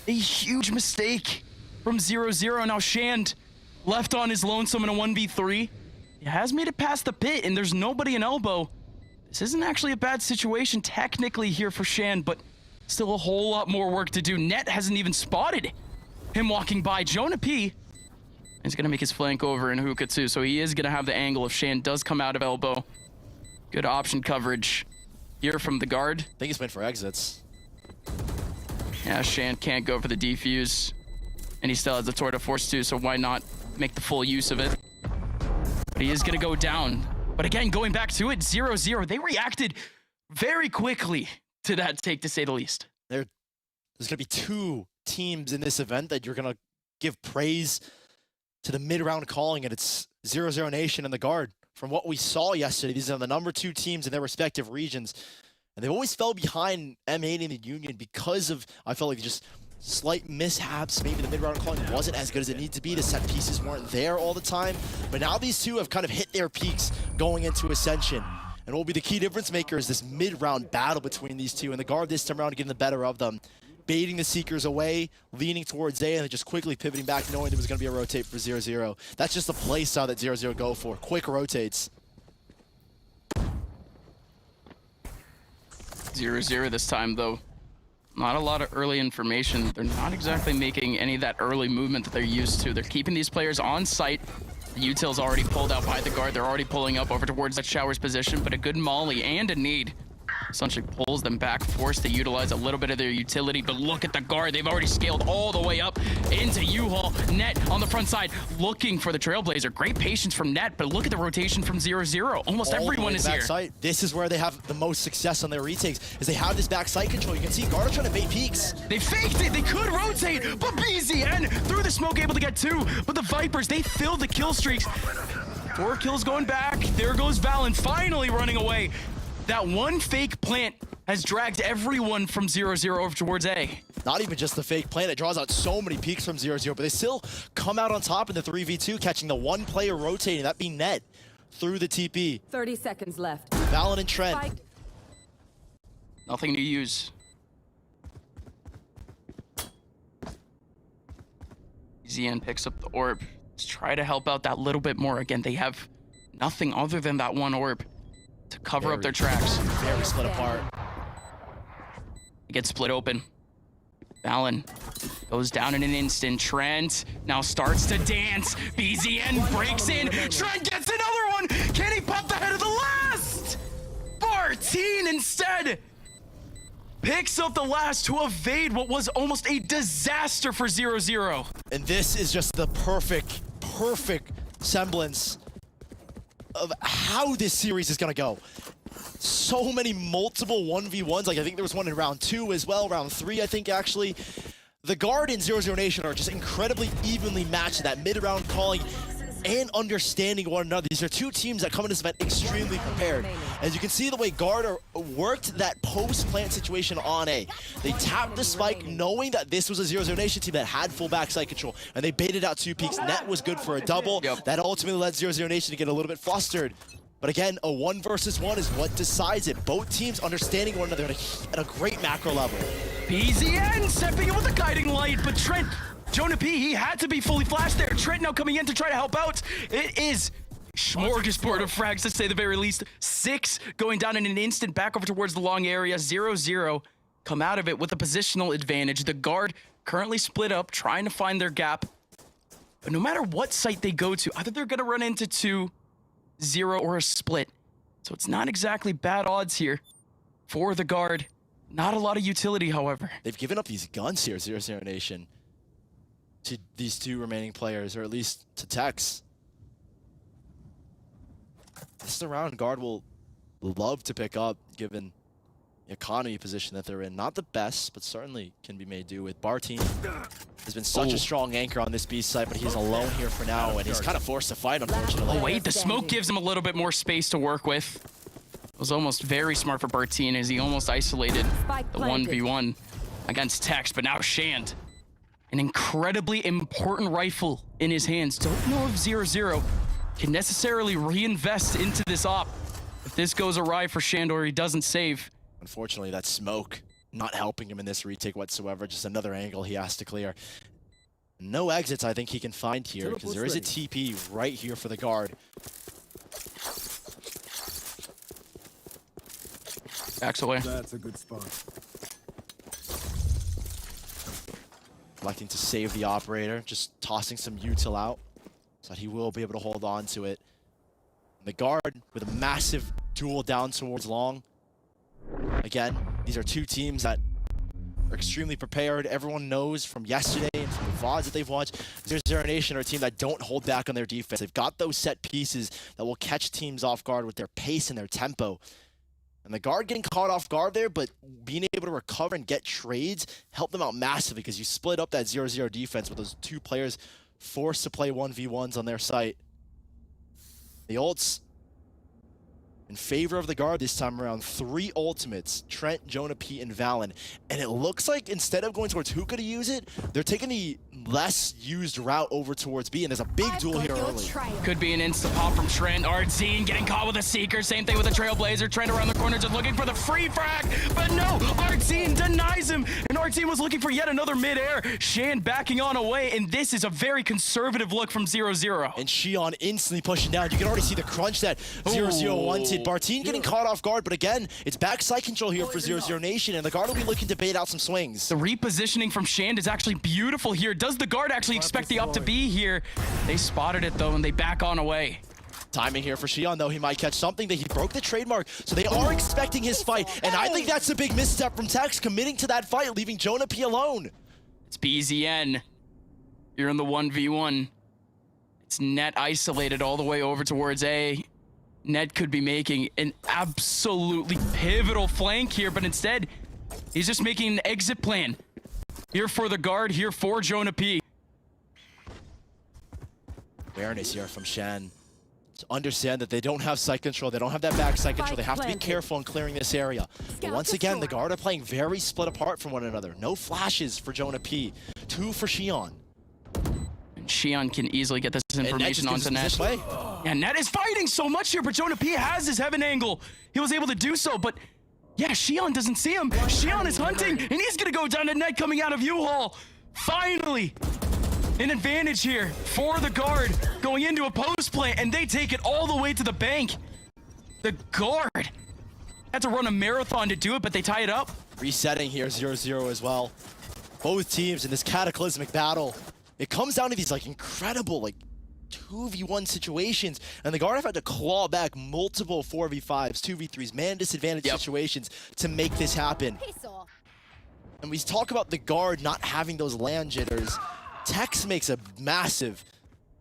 a huge mistake from 0-0. Now Shand left on his lonesome in a 1v3. He has made it past the pit, and there's nobody in elbow. This isn't actually a bad situation technically here for Shan, but still a whole lot more work to do. Net hasn't even spotted him walking by. Jonah P He's going to make his flank over in hookah too, so he is going to have the angle if Shan does come out of elbow. Good option coverage here from the guard. I think he's went for exits. Yeah, Shan can't go for the defuse, and he still has the Tour de Force too, so why not make the full use of it? But he is going to go down. But again, going back to it, 0-0, they reacted very quickly to that take, to say the least. There's going to be 2 teams in this event that you're going to give praise to the mid-round calling, and it's 00Nation and the guard. From what we saw yesterday, these are the number 2 teams in their respective regions, and they always fell behind M8 in the Union because of, I felt like, just slight mishaps. Maybe the mid-round calling wasn't as good as it needed to be. The set pieces weren't there all the time, but now these 2 have kind of hit their peaks going into Ascension. And what will be the key difference maker is this mid-round battle between these 2, and the guard this time around getting the better of them, baiting the Seekers away, leaning towards A, and then just quickly pivoting back, knowing there was going to be a rotate for 0-0. That's just the play style that 0-0 go for. Quick rotates. 0-0 this time, though. Not a lot of early information. They're not exactly making any of that early movement that they're used to. They're keeping these players on site. The util's already pulled out by the guard. They're already pulling up over towards that Shower's position, but a good molly and a nade essentially pulls them back, forced to utilize a little bit of their utility. But look at the guard. They've already scaled all the way up into U-Haul. Net on the front side looking for the Trailblazer. Great patience from Net, but look at the rotation from 0-0. Almost everyone is here. Site. This is where they have the most success on their retakes, is they have this back side control. You can see guard are trying to bait peaks. They faked it. They could rotate, but BZN through the smoke able to get 2. But the Vipers, they filled the kill streaks. 4 kills going back. There goes Valen finally running away. That one fake plant has dragged everyone from 0-0 over towards A. Not even just the fake plant, it draws out so many peaks from 0-0, but they still come out on top in the 3v2, catching the 1 player rotating, that being Net, through the TP. 30 seconds left. Valen and Trent. Fight. Nothing to use. ZN picks up the orb. Let's try to help out that little bit more. Again, they have nothing other than that 1 orb to cover up their tracks. Very split apart. It gets split open. Valen goes down in an instant. Trent now starts to dance. BZN breaks in. Trent gets another one. Can he pop the head of the last? Bartine instead picks up the last to evade what was almost a disaster for 0-0. And this is just the perfect semblance of how this series is gonna go. So many multiple 1v1s, like I think there was one in round 2 as well, round 3 I think actually. The guard and 00Nation are just incredibly evenly matched in that mid-round calling and understanding one another. These are 2 teams that come in this event extremely prepared. As you can see the way guard worked that post-plant situation on A. They tapped the spike knowing that this was a 00Nation team that had full backside control, and they baited out 2 peaks. Net was good for a double. That ultimately led 00Nation to get a little bit flustered. But again, a 1 versus 1 is what decides it. Both teams understanding one another at a great macro level. BZN stepping in with a guiding light, but Trent, Jonah P, he had to be fully flashed there. Trent now coming in to try to help out. It is smorgasbord of frags, to say the very least. 6 going down in an instant, back over towards the long area. 0-0 come out of it with a positional advantage. The guard currently split up, trying to find their gap. But no matter what site they go to, either they're going to run into 2-0 or a split. So it's not exactly bad odds here for the guard. Not a lot of utility, however. They've given up these guns here, 00Nation, to these 2 remaining players, or at least to Tex. This is the round guard will love to pick up, given the economy position that they're in. Not the best, but certainly can be made do with. Bartine has been such a strong anchor on this B site, but he's alone here for now, and he's kind of forced to fight, unfortunately. Oh wait, the smoke gives him a little bit more space to work with. It was almost very smart for Bartine as he almost isolated the 1v1 against Tex, but now Shand. An incredibly important rifle in his hands. Don't know if 0-0 can necessarily reinvest into this op if this goes awry for Shand or he doesn't save. Unfortunately, that smoke not helping him in this retake whatsoever. Just another angle he has to clear. No exits I think he can find here, because there is a TP right here for the guard. Backs away. That's a good spot. Electing to save the operator, just tossing some util out. so that he will be able to hold on to it. And the guard with a massive duel down towards long. Again, these are two teams that are extremely prepared. Everyone knows from yesterday and from the VODs that they've watched, 00Nation are a team that don't hold back on their defense. They've got those set pieces that will catch teams off guard with their pace and their tempo. And the guard getting caught off guard there, but being able to recover and get trades helped them out massively because you split up that 0-0 defense with those two players forced to play 1v1s on their site. The ults in favor of the guard this time around. 3 ultimates, Trent, Jonah P, and Valen. And it looks like instead of going towards Hookah to use it, they're taking the less used route over towards B, and there's a big duel here early. Could be an insta pop from Trent. Artzine getting caught with a Seeker. Same thing with the Trailblazer. Trent around the corner just looking for the free frag, but no, Artzine denies him, and Artzine was looking for yet another mid-air. Shan backing on away, and this is a very conservative look from 0-0. And Xion instantly pushing down. You can already see the crunch that 0-0 wanted. Bartine getting caught off guard, but again, it's backside control here for 00Nation, and the guard will be looking to bait out some swings. The repositioning from Shand is actually beautiful here. Does the guard actually expect the up to be here? They spotted it though, and they back on away. Timing here for Xion, though. He might catch something. That he broke the trademark, so they are expecting his fight, and I think that's a big misstep from Tex, committing to that fight, leaving Jonah P alone. It's BZN. You're in the 1v1. It's Net isolated all the way over towards A. Net could be making an absolutely pivotal flank here, but instead, he's just making an exit plan. Here for the guard, here for Jonah P. Awareness here from Shan. To understand that they don't have site control, they don't have that back site control, they have to be careful in clearing this area. But once again, the guard are playing very split apart from one another. No flashes for Jonah P. 2 for Xion. Xion can easily get this information onto Net. Yeah, Net is fighting so much here, but Jonah P has his heaven angle. He was able to do so, but yeah, Xion doesn't see him. Xion is hunting, and he's gonna go down to Net coming out of U-Haul. Finally, an advantage here for the guard going into a post play, and they take it all the way to the bank. The guard had to run a marathon to do it, but they tie it up. Resetting here, 0-0 as well. Both teams in this cataclysmic battle. It comes down to these like incredible like 2v1 situations, and the guard have had to claw back multiple 4v5s, 2v3s, man disadvantage situations to make this happen. And we talk about the guard not having those land jitters. Tex makes a massive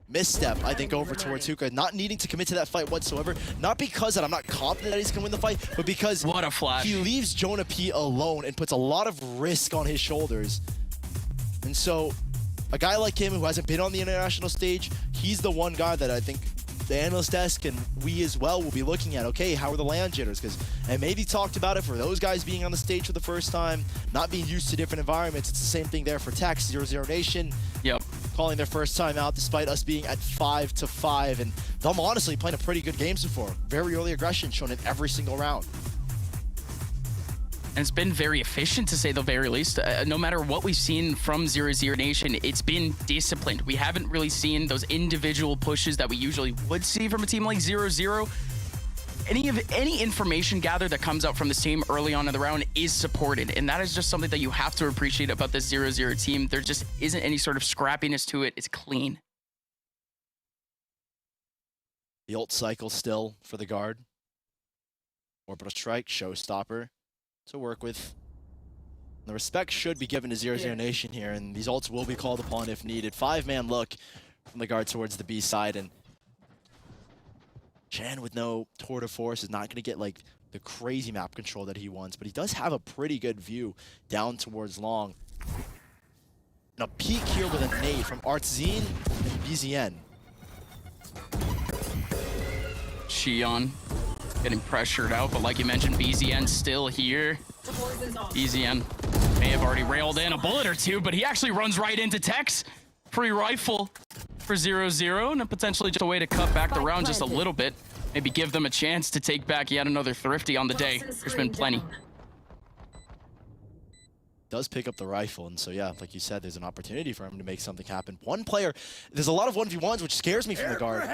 misstep, I think, over towards Hookah, not needing to commit to that fight whatsoever. Not because that I'm not confident that he's gonna win the fight, but because what a flash. He leaves Jonah P alone and puts a lot of risk on his shoulders. And so a guy like him who hasn't been on the international stage, he's the one guy that I think the analyst desk and we as well will be looking at. Okay, how are the land jitters? Because I maybe talked about it for those guys being on the stage for the first time, not being used to different environments. It's the same thing there for Tex, 00Nation. Yep. Calling their first time out despite us being at 5-5, and them honestly playing a pretty good game so far. Very early aggression shown in every single round. And it's been very efficient, to say the very least. No matter what we've seen from 00Nation, it's been disciplined. We haven't really seen those individual pushes that we usually would see from a team like 0-0. Any information gathered that comes out from this team early on in the round is supported, and that is just something that you have to appreciate about this 0-0 team. There just isn't any sort of scrappiness to it. It's clean. The ult cycle still for the guard. Orbital strike, showstopper to work with. The respect should be given to 00Nation here, and these ults will be called upon if needed. 5-man look from the guard towards the B side, and Chan with no tour de force is not going to get like the crazy map control that he wants, but he does have a pretty good view down towards long. And a peek here with a nade from Artzine and BZN. Xion getting pressured out, but like you mentioned, BZN still here. BZN may have already railed in a bullet or two, but he actually runs right into Tex. Free rifle for 0-0, and potentially just a way to cut back the round just a little bit. Maybe give them a chance to take back yet another thrifty on the day. There's been plenty. Does pick up the rifle, and so yeah, like you said, there's an opportunity for him to make something happen. One player, there's a lot of 1v1s, which scares me from the guard.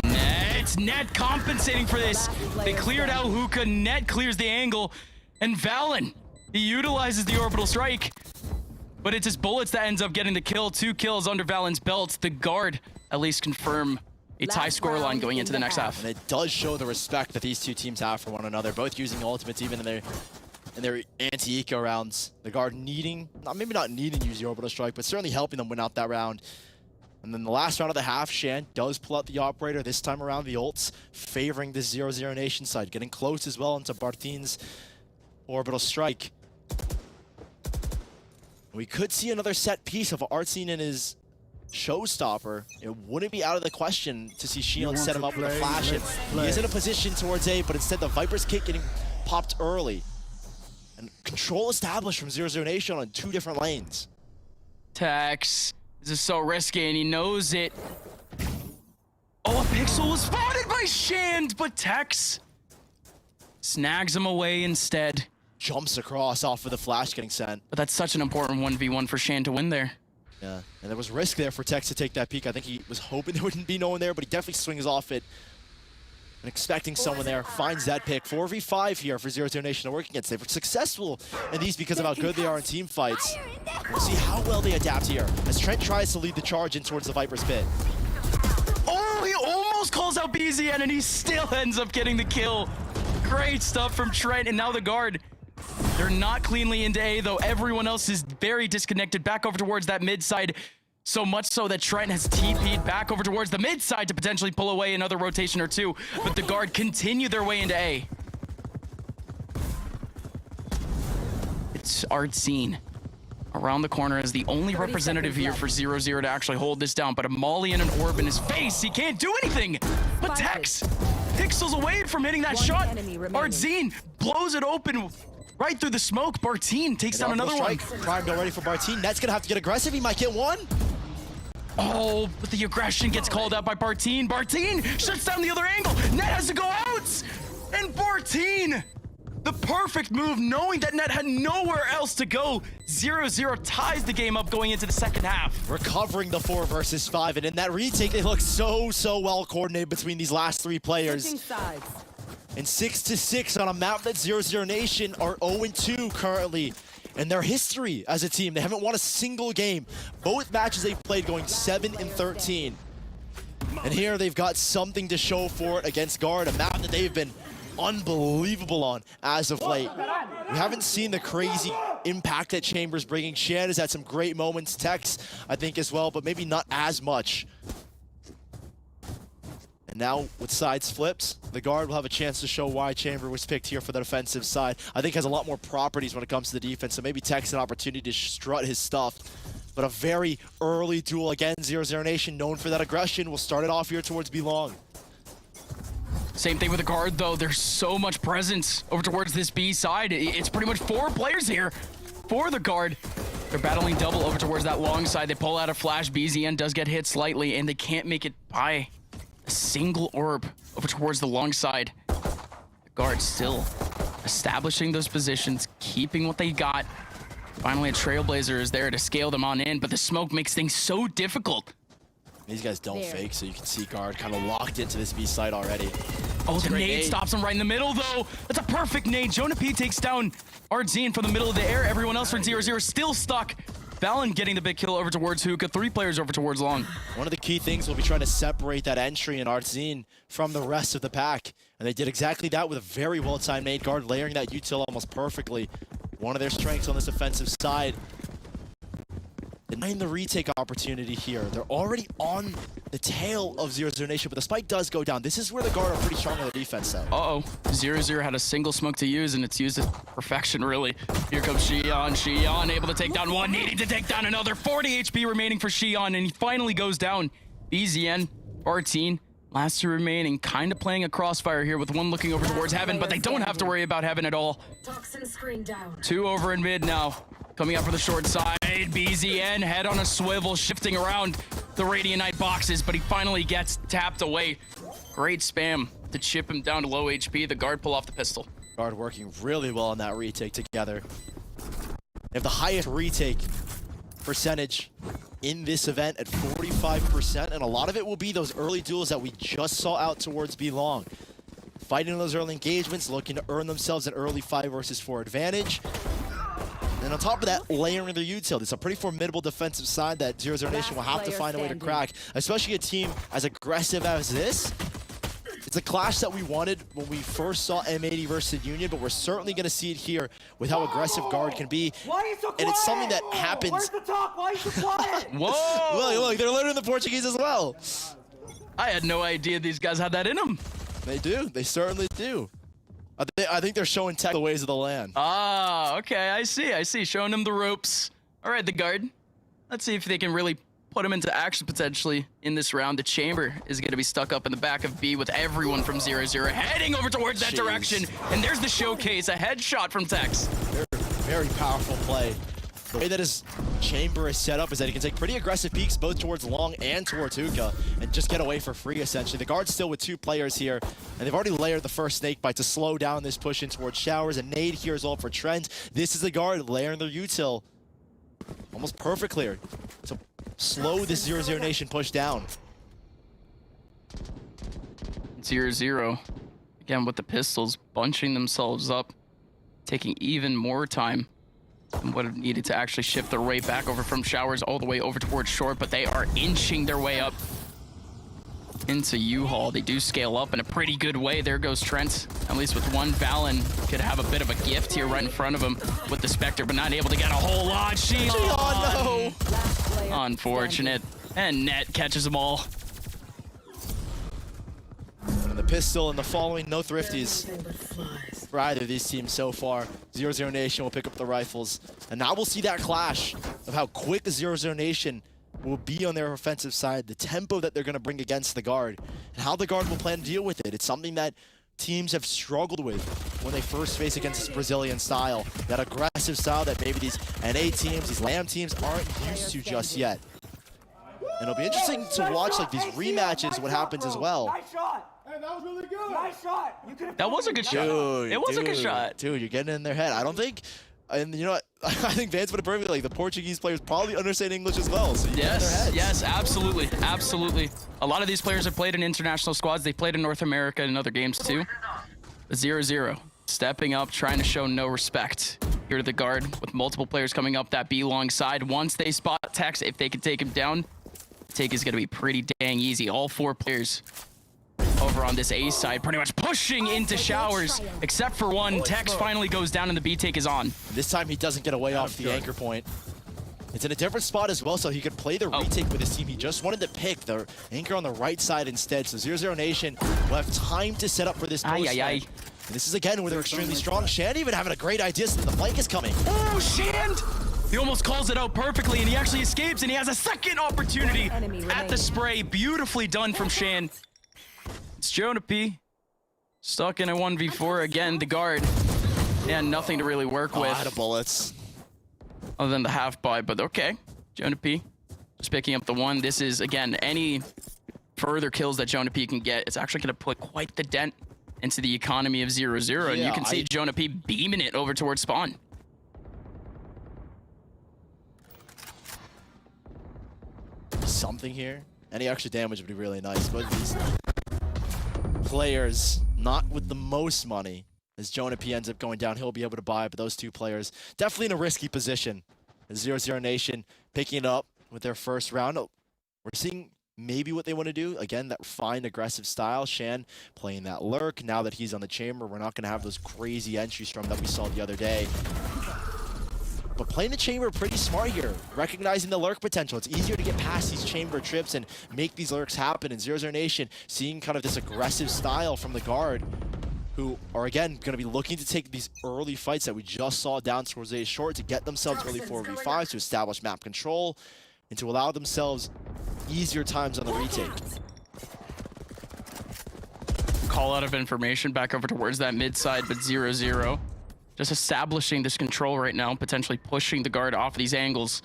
It's Net compensating for this. They cleared out Hookah, Net clears the angle, and Valen, he utilizes the orbital strike. but it's his bullets that ends up getting the kill. 2 kills under Valen's belt. The guard at least confirm a tie scoreline going into the next half. And it does show the respect that these two teams have for one another, both using ultimates even in their anti-eco rounds. The guard needing, maybe not needing to use the orbital strike, but certainly helping them win out that round. And then the last round of the half, Shan does pull out the operator. This time around, the ults favoring the 00Nation side, getting close as well into Bartin's orbital strike. We could see another set piece of Artsine and his showstopper. It wouldn't be out of the question to see Shion set him up with a flash. He is in a position towards A, but instead the Viper's kick getting popped early. And control established from 00Nation on 2 different lanes. Tex, this is so risky and he knows it. Oh, a pixel was spotted by Shand, but Tex snags him away instead. Jumps across off of the flash getting sent. But that's such an important 1v1 for Shand to win there. Yeah, and there was risk there for Tex to take that peek. I think he was hoping there wouldn't be no one there, but he definitely swings off it. And expecting someone there, finds that pick. 4v5 here for 00Nation to work against. They were successful in these because of how good they are in team fights. We'll see how well they adapt here as Trent tries to lead the charge in towards the Viper's pit. Oh, he almost calls out BZN and he still ends up getting the kill. Great stuff from Trent, and now the guard. They're not cleanly into A, though everyone else is very disconnected back over towards that mid side. So much so that Trent has TP'd back over towards the mid side to potentially pull away another rotation or 2. But the guard continue their way into A. It's Artsine around the corner as the only representative here for 0-0 to actually hold this down. But a Molly and an orb in his face. He can't do anything. But Tex, pixels away from hitting that shot. Artsine blows it open right through the smoke. Bartine takes down another one. Primed already for Bartine. Net's gonna have to get aggressive. He might get one. Oh, but the aggression gets called out by Bartine. Bartine shuts down the other angle. Net has to go out. And Bartine, the perfect move, knowing that Net had nowhere else to go. 0-0 ties the game up going into the second half. Recovering the 4 versus 5. And in that retake, they look so well coordinated between these last 3 players. And 6-6 on a map that 00Nation are 0-2 currently. In their history as a team, they haven't won a single game. Both matches they've played going 7-13. And here they've got something to show for it against Guard, a map that they've been unbelievable on as of late. We haven't seen the crazy impact that Chambers bringing. Shan has had some great moments, Tex I think as well, but maybe not as much. And now with sides flips, the guard will have a chance to show why Chamber was picked here for the defensive side. I think has a lot more properties when it comes to the defense, so maybe Tex an opportunity to strut his stuff. But a very early duel again, 00Nation known for that aggression. We'll start it off here towards Belong. Same thing with the guard, though. There's so much presence over towards this B side. It's pretty much 4 players here for the guard. They're battling double over towards that long side. They pull out a flash. BZN does get hit slightly, and they can't make it by a single orb over towards the long side. The guard still establishing those positions, keeping what they got. Finally, a Trailblazer is there to scale them on in, but the smoke makes things so difficult. These guys don't fake, so you can see Guard kind of locked into this B site already. Oh, the nade stops him right in the middle, though. That's a perfect nade. Jonah P takes down Artzine from the middle of the air. Everyone else from 0-0 still stuck. Valen getting the big kill over towards Hookah. 3 players over towards Long. One of the key things will be trying to separate that entry in Artzine from the rest of the pack. And they did exactly that with a very well-timed nade. Guard layering that util almost perfectly. One of their strengths on this offensive side. Denying the retake opportunity here. They're already on the tail of 00Nation, but the spike does go down. This is where the guard are pretty strong on the defense, though. Uh-oh. 0-0 had a single smoke to use, and it's used at perfection, really. Here comes Xion. Xion able to take down one, needing to take down another. 40 HP remaining for Xion, and he finally goes down. BZN, Bartine, last 2 remaining, kind of playing a crossfire here with one looking over towards Heaven, but they don't have to worry about Heaven at all. Toxin screen down. 2 over in mid now. Coming up for the short side, BZN, head on a swivel, shifting around the Radiant boxes, but he finally gets tapped away. Great spam to chip him down to low HP. The guard pull off the pistol. Guard working really well on that retake together. They have the highest retake percentage in this event at 45%, and a lot of it will be those early duels that we just saw out towards Belong. Fighting those early engagements, looking to earn themselves an early 5 versus 4 advantage. And then on top of that, layering their util. It's a pretty formidable defensive side that 00Nation will have to find a way to crack, especially a team as aggressive as this. It's a clash that we wanted when we first saw M80 versus Union, but we're certainly going to see it here with how aggressive Guard can be. Why are you so quiet? And it's something that happens. Where's the talk? Why are you so quiet? Whoa! Look, they're learning the Portuguese as well. I had no idea these guys had that in them. They do. They certainly do. I think they're showing tech the ways of the land. Ah, okay, I see. Showing them the ropes. All right, the Guard. Let's see if they can really put him into action potentially in this round. The Chamber is going to be stuck up in the back of B with everyone from 0-0 heading over towards that direction. And there's the showcase, a headshot from Tex. Very powerful play. The way that his chamber is set up is that he can take pretty aggressive peeks both towards Long and towards Hookah and just get away for free, essentially. The Guard's still with 2 players here, and they've already layered the first snake bite to slow down this push in towards Showers. A nade here as well for Trent. This is the Guard layering their util. Almost perfect clear. So slow this 00Nation push down. 0-0. Again, with the pistols bunching themselves up, taking even more time than what it needed to actually shift their way back over from Showers all the way over towards Short, but they are inching their way up into U-Haul. They do scale up in a pretty good way. There goes Trent, at least with one. Valen could have a bit of a gift here right in front of him with the Spectre, but not able to get a whole lot. Oh, no! Unfortunate. And Net catches them all. And the pistol and the following, no thrifties for either of these teams so far. 00Nation will pick up the rifles. And now we'll see that clash of how quick 00Nation will be on their offensive side, the tempo that they're going to bring against the Guard, and how the Guard will plan to deal with it. It's something that teams have struggled with when they first face against this Brazilian style, that aggressive style that maybe these NA teams, these LAM teams aren't used to just yet. And it'll be interesting to watch like these rematches, what happens as well. Nice shot. Hey, that was really good. Nice shot. You could have. That was a good shot. Dude, it was a good shot. Dude, you're getting in their head. I don't think, and you know what? I think Vance put it perfectly. Like, the Portuguese players probably understand English as well. So you get in their heads. Yes, absolutely. A lot of these players have played in international squads. They played in North America and other games too. 0-0, stepping up, trying to show no respect. Here to the Guard with multiple players coming up that B long side. Once they spot Tex, if they can take him down, take is going to be pretty dang easy. All 4 players over on this A side pretty much pushing into Showers, except for one. Tex finally goes down and the B take is on. This time he doesn't get away off the anchor point. It's in a different spot as well, so he could play the retake with his team. He just wanted to pick the anchor on the right side instead. So 00Nation will have time to set up for this post. And this is again where they're extremely strong. Shan even having a great idea since the flank is coming. Oh, Shan! He almost calls it out perfectly, and he actually escapes, and he has a second opportunity at the spray. Beautifully done from Shan. It's Jonah P. Stuck in a 1v4 again. The Guard, and nothing to really work with. Out of bullets. Other than the half buy, but okay. Jonah P. just picking up the 1. This is, again, any further kills that Jonah P can get, it's actually going to put quite the dent into the economy of 0-0. And you can see Jonah P beaming it over towards spawn. Something here. Any extra damage would be really nice, but these players not with the most money. As Jonah P ends up going down, he'll be able to buy, but those 2 players definitely in a risky position. As 00Nation picking it up with their first round. We're seeing maybe what they want to do. Again, that fine aggressive style. Shan playing that lurk. Now that he's on the chamber, we're not going to have those crazy entries from that we saw the other day. But playing the chamber pretty smart here, recognizing the lurk potential. It's easier to get past these chamber trips and make these lurks happen. And 00Nation seeing kind of this aggressive style from the Guard, who are again going to be looking to take these early fights that we just saw down towards A short to get themselves early 4v5s, to establish map control, and to allow themselves easier times on the retake. Call out of information back over towards that mid side, but 0-0. Just establishing this control right now, potentially pushing the Guard off these angles.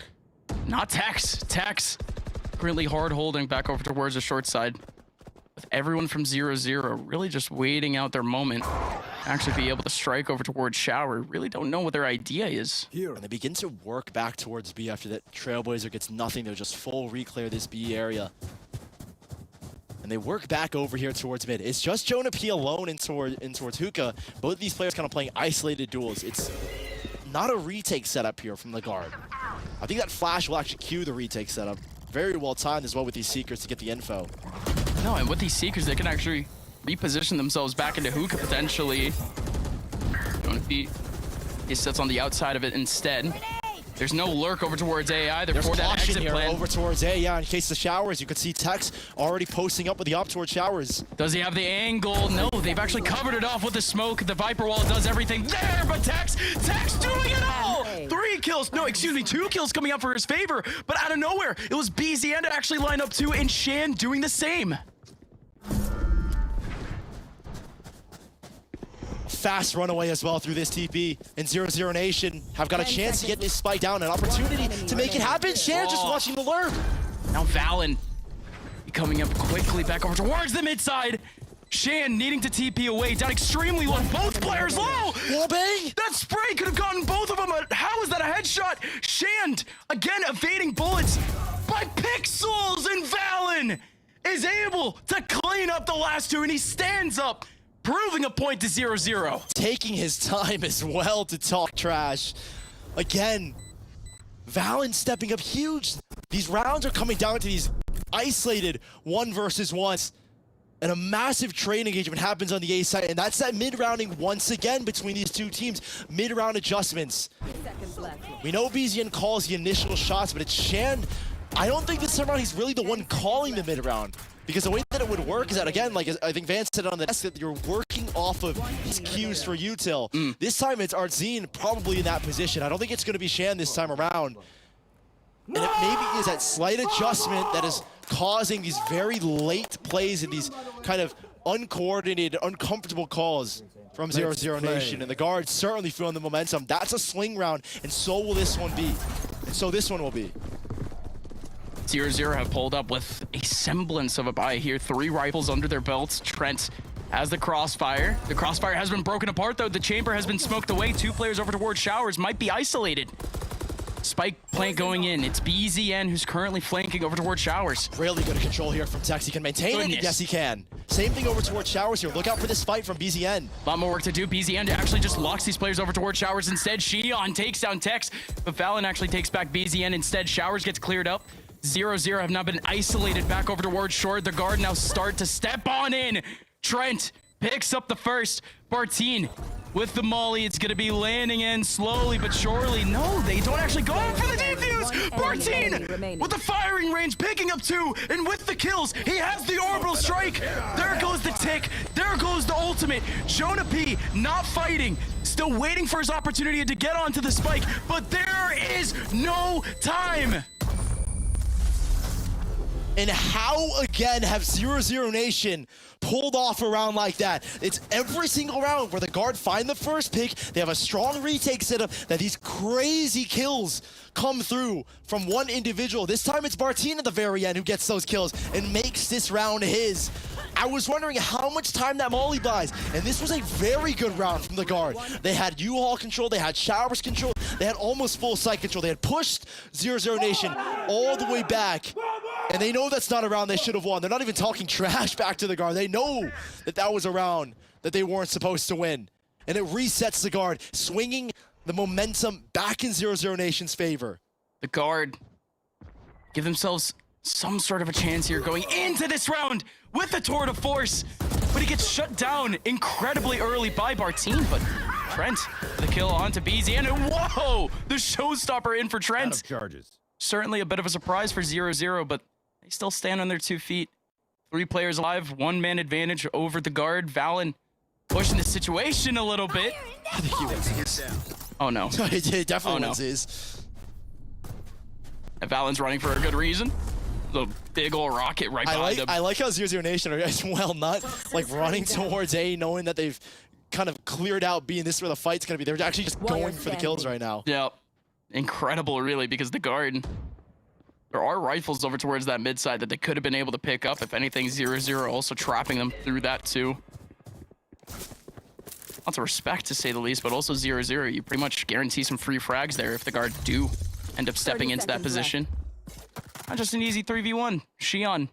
Not Tex. Tex currently hard holding back over towards the short side. With everyone from 0-0 really just waiting out their moment. Actually be able to strike over towards Shower. Really don't know what their idea is. And they begin to work back towards B after that Trailblazer gets nothing. They'll just full reclear this B area. And they work back over here towards mid. It's just Jonah P alone in towards Hookah. Both of these players kind of playing isolated duels. It's not a retake setup here from the guard. I think that flash will actually cue the retake setup. Very well timed as well with these Seekers to get the info. No, and with these Seekers, they can actually reposition themselves back into hookah potentially. Going to be, he sits on the outside of it instead. There's no lurk over towards A either. There's for that caution exit here plan. over towards A, yeah, in case of the showers. You could see Tex already posting up with the up towards showers. Does he have the angle? No, they've actually covered it off with the smoke. The Viper Wall does everything there, but Tex doing it all! 3 kills, no, excuse me, 2 kills coming up for his favor, but out of nowhere, it was BZN to actually line up too, and Shan doing the same. Fast runaway as well through this TP, and 00Nation have got a chance to get this spike down, an opportunity to make it happen. Shan just watching the lurk. Now Valen coming up quickly back over towards the mid side. Shan needing to TP away, down extremely low. Both players low. Wall bang. That spray could have gotten both of them. How is that a headshot? Shan again evading bullets by pixels, and Valen is able to clean up the last 2, and he stands up, proving a point to 0-0. Taking his time as well to talk trash. Again, Valen stepping up huge. These rounds are coming down to these isolated 1 versus 1s. And a massive trade engagement happens on the A side, and that's that mid-rounding once again between these two teams. Mid-round adjustments. We know BZN calls the initial shots, but it's Shan. I don't think this time around he's really the one calling the mid-round. Because the way that it would work is that, again, like I think Vance said on the desk, that you're working off of his cues for util. This time it's Artzine probably in that position. I don't think it's going to be Shan this time around. And it maybe is that slight adjustment that is causing these very late plays and these kind of uncoordinated, uncomfortable calls from 00Nation. And the guards certainly feeling the momentum. That's a sling round, and so will this one be. And so this one will be. 0-0 have pulled up with a semblance of a buy here. 3 rifles under their belts. Trent has the crossfire. The crossfire has been broken apart, though. The chamber has been smoked away. 2 players over towards showers might be isolated. Spike plant going in. It's BZN who's currently flanking over towards showers. Really good control here from Tex. He can maintain it. Yes, he can. Same thing over towards showers here. Look out for this fight from BZN. A lot more work to do. BZN actually just locks these players over towards showers instead. Shion takes down Tex, but Valen actually takes back BZN instead. Showers gets cleared up. 0-0 have now been isolated back over towards short. The guard now start to step on in. Trent picks up the first. Bartine with the molly. It's going to be landing in slowly but surely. No, they don't actually go for the defuse. Bartine with the firing range, picking up 2, and with the kills, he has the orbital strike. There goes the tick. There goes the ultimate. Jonah P not fighting. Still waiting for his opportunity to get onto the spike, but there is no time. And how, again, have 00Nation pulled off a round like that? It's every single round where the guard find the first pick, they have a strong retake setup, that these crazy kills come through from one individual. This time it's Bartine at the very end who gets those kills and makes this round his. I was wondering how much time that molly buys, and this was a very good round from the guard. They had U-Haul control, they had showers control, they had almost full site control. They had pushed 00Nation all the way back. And they know that's not a round they should have won. They're not even talking trash back to the guard. They know that that was a round that they weren't supposed to win. And it resets the guard, swinging the momentum back in 00Nation's favor. The guard give themselves some sort of a chance here going into this round with the tour de force. But he gets shut down incredibly early by Bartine. But Trent, the kill onto BZN. And whoa, the showstopper in for Trent. Out of charges. Certainly a bit of a surprise for 0-0, but they still stand on their 2 feet. 3 players alive, 1-man advantage over the guard. Valen pushing the situation a little bit. I think he wins this. Oh no. It definitely no. wins this. And Valen's running for a good reason. The big old rocket right behind him. I like how 00Nation are as well not like running towards A, knowing that they've kind of cleared out B and this is where the fight's going to be. They're actually just going for the kills right now. Yeah. Incredible, really, because the guard, there are rifles over towards that mid side that they could have been able to pick up. If anything, 0-0 also trapping them through that too. Lots of respect, to say the least, but also 0-0, you pretty much guarantee some free frags there if the guard do end up stepping into that position. Not just an easy 3v1. Shion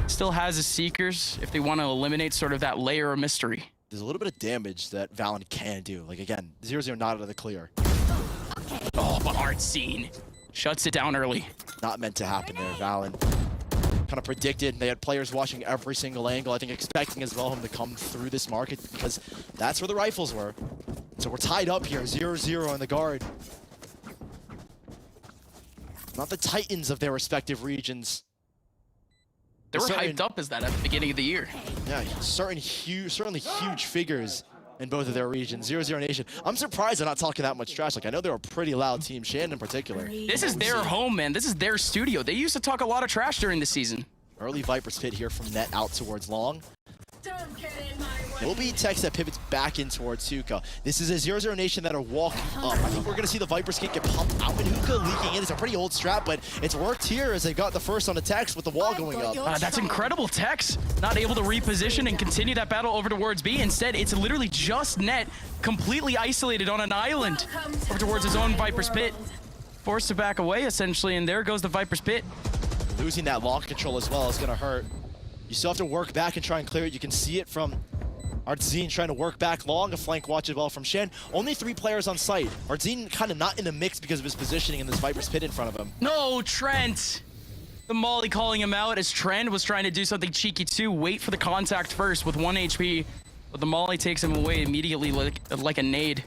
still has his Seekers if they want to eliminate sort of that layer of mystery. There's a little bit of damage that Valen can do. Like, again, 0-0 not out of the clear. Oh, but Artsine shuts it down early. Not meant to happen there, Valen. Kind of predicted. They had players watching every single angle. I think expecting as well him to come through this market because that's where the rifles were. So we're tied up here, 0-0 on the guard. Not the titans of their respective regions. They were hyped up as that at the beginning of the year. Yeah, certainly huge figures in both of their regions. 00Nation. I'm surprised they're not talking that much trash. Like, I know they're a pretty loud team, Shan in particular. This is their home, man. This is their studio. They used to talk a lot of trash during the season. Early Viper's pit here from net out towards long. Will be Tex that pivots back in towards Hookah. This is a 00Nation that are walking up. I think we're going to see the Viper skin get popped out and Hookah leaking in. It's a pretty old strat, but it's worked here as they got the first on the Tex with the wall going up. That's incredible. Tex not able to reposition and continue that battle over towards B. Instead, it's literally just net completely isolated on an island over towards his own Viper's pit. Forced to back away, essentially, and there goes the Viper's pit. Losing that long control as well is going to hurt. You still have to work back and try and clear it. You can see it from Artzine trying to work back long, a flank watch as well from Shen. Only 3 players on site. Artzine kind of not in the mix because of his positioning in this Viper's pit in front of him. No, Trent! The Molly calling him out as Trent was trying to do something cheeky too. Wait for the contact first with 1 HP. But the Molly takes him away immediately like a nade.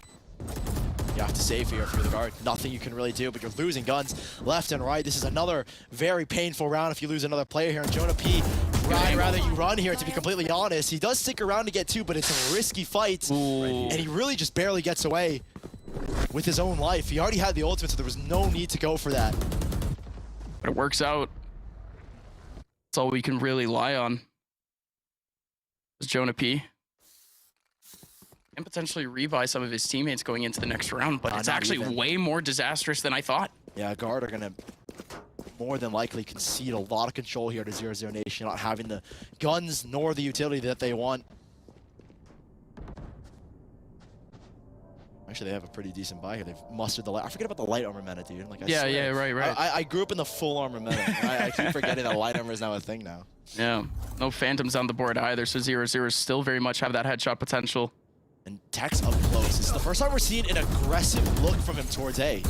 You have to save here for the guard. Nothing you can really do, but you're losing guns left and right. This is another very painful round if you lose another player here. And Jonah P, I'd rather you run here, to be completely honest. He does stick around to get 2, but it's a risky fight. Ooh. And he really just barely gets away with his own life. He already had the ultimate, so there was no need to go for that. But it works out. That's all we can really rely on. Is Jonah P. And potentially rebuy some of his teammates going into the next round, but it's actually way more disastrous than I thought. Yeah, guard are going to more than likely concede a lot of control here to 00Nation, not having the guns nor the utility that they want. Actually, they have a pretty decent buy here. They've mustered the light. I forget about the light armor meta, dude. Like, Right. I grew up in the full armor meta. I keep forgetting that light armor is now a thing now. Yeah, no phantoms on the board either, so 0-0 still very much have that headshot potential. And Tex up close. This is the first time we're seeing an aggressive look from him towards A.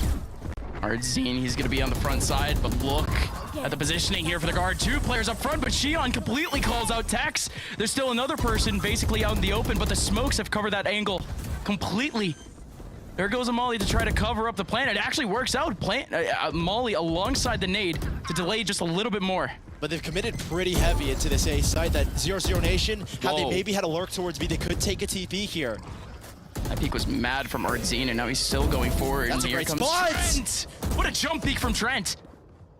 Artzine, he's going to be on the front side, but look at the positioning here for the guard. 2 players up front, but Shion completely calls out Tex. There's still another person basically out in the open, but the smokes have covered that angle completely. There goes a Molly to try to cover up the plant. It actually works out. Molly alongside the nade to delay just a little bit more. But they've committed pretty heavy into this A side. That 00Nation, had they maybe had a lurk towards B, they could take a TP here. That peek was mad from Artzine, and now he's still going forward. That's and a here great comes spot. Trent. What a jump peek from Trent.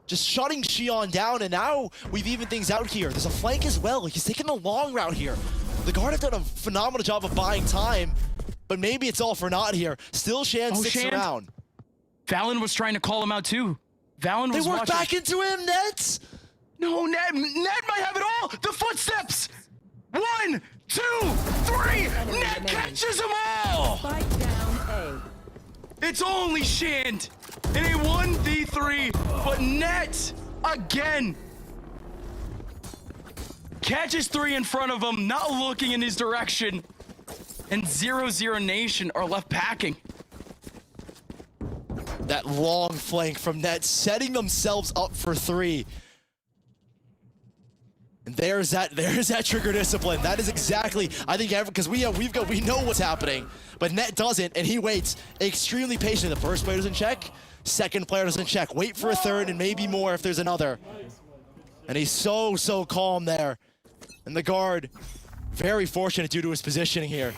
Just shutting Shion down, and now we've evened things out here. There's a flank as well. He's taking the long route here. The guard have done a phenomenal job of buying time, but maybe it's all for naught here. Still Shan sticks around. Valen was trying to call him out too. Valen was They work watching. back into him, Nets! No, Ned might have it all. The footsteps. 1, 2, 3. Ned catches them all. Spike down A. It's only Shand in a 1v3, but Net again catches 3 in front of him, not looking in his direction, and 00Nation are left packing. That long flank from Net, setting themselves up for 3. And there's that trigger discipline. That is exactly, I think, because we know what's happening, but Net doesn't, and he waits extremely patiently. The first player doesn't check, second player doesn't check. Wait for a third and maybe more if there's another. And he's so calm there. And the guard, very fortunate due to his positioning here.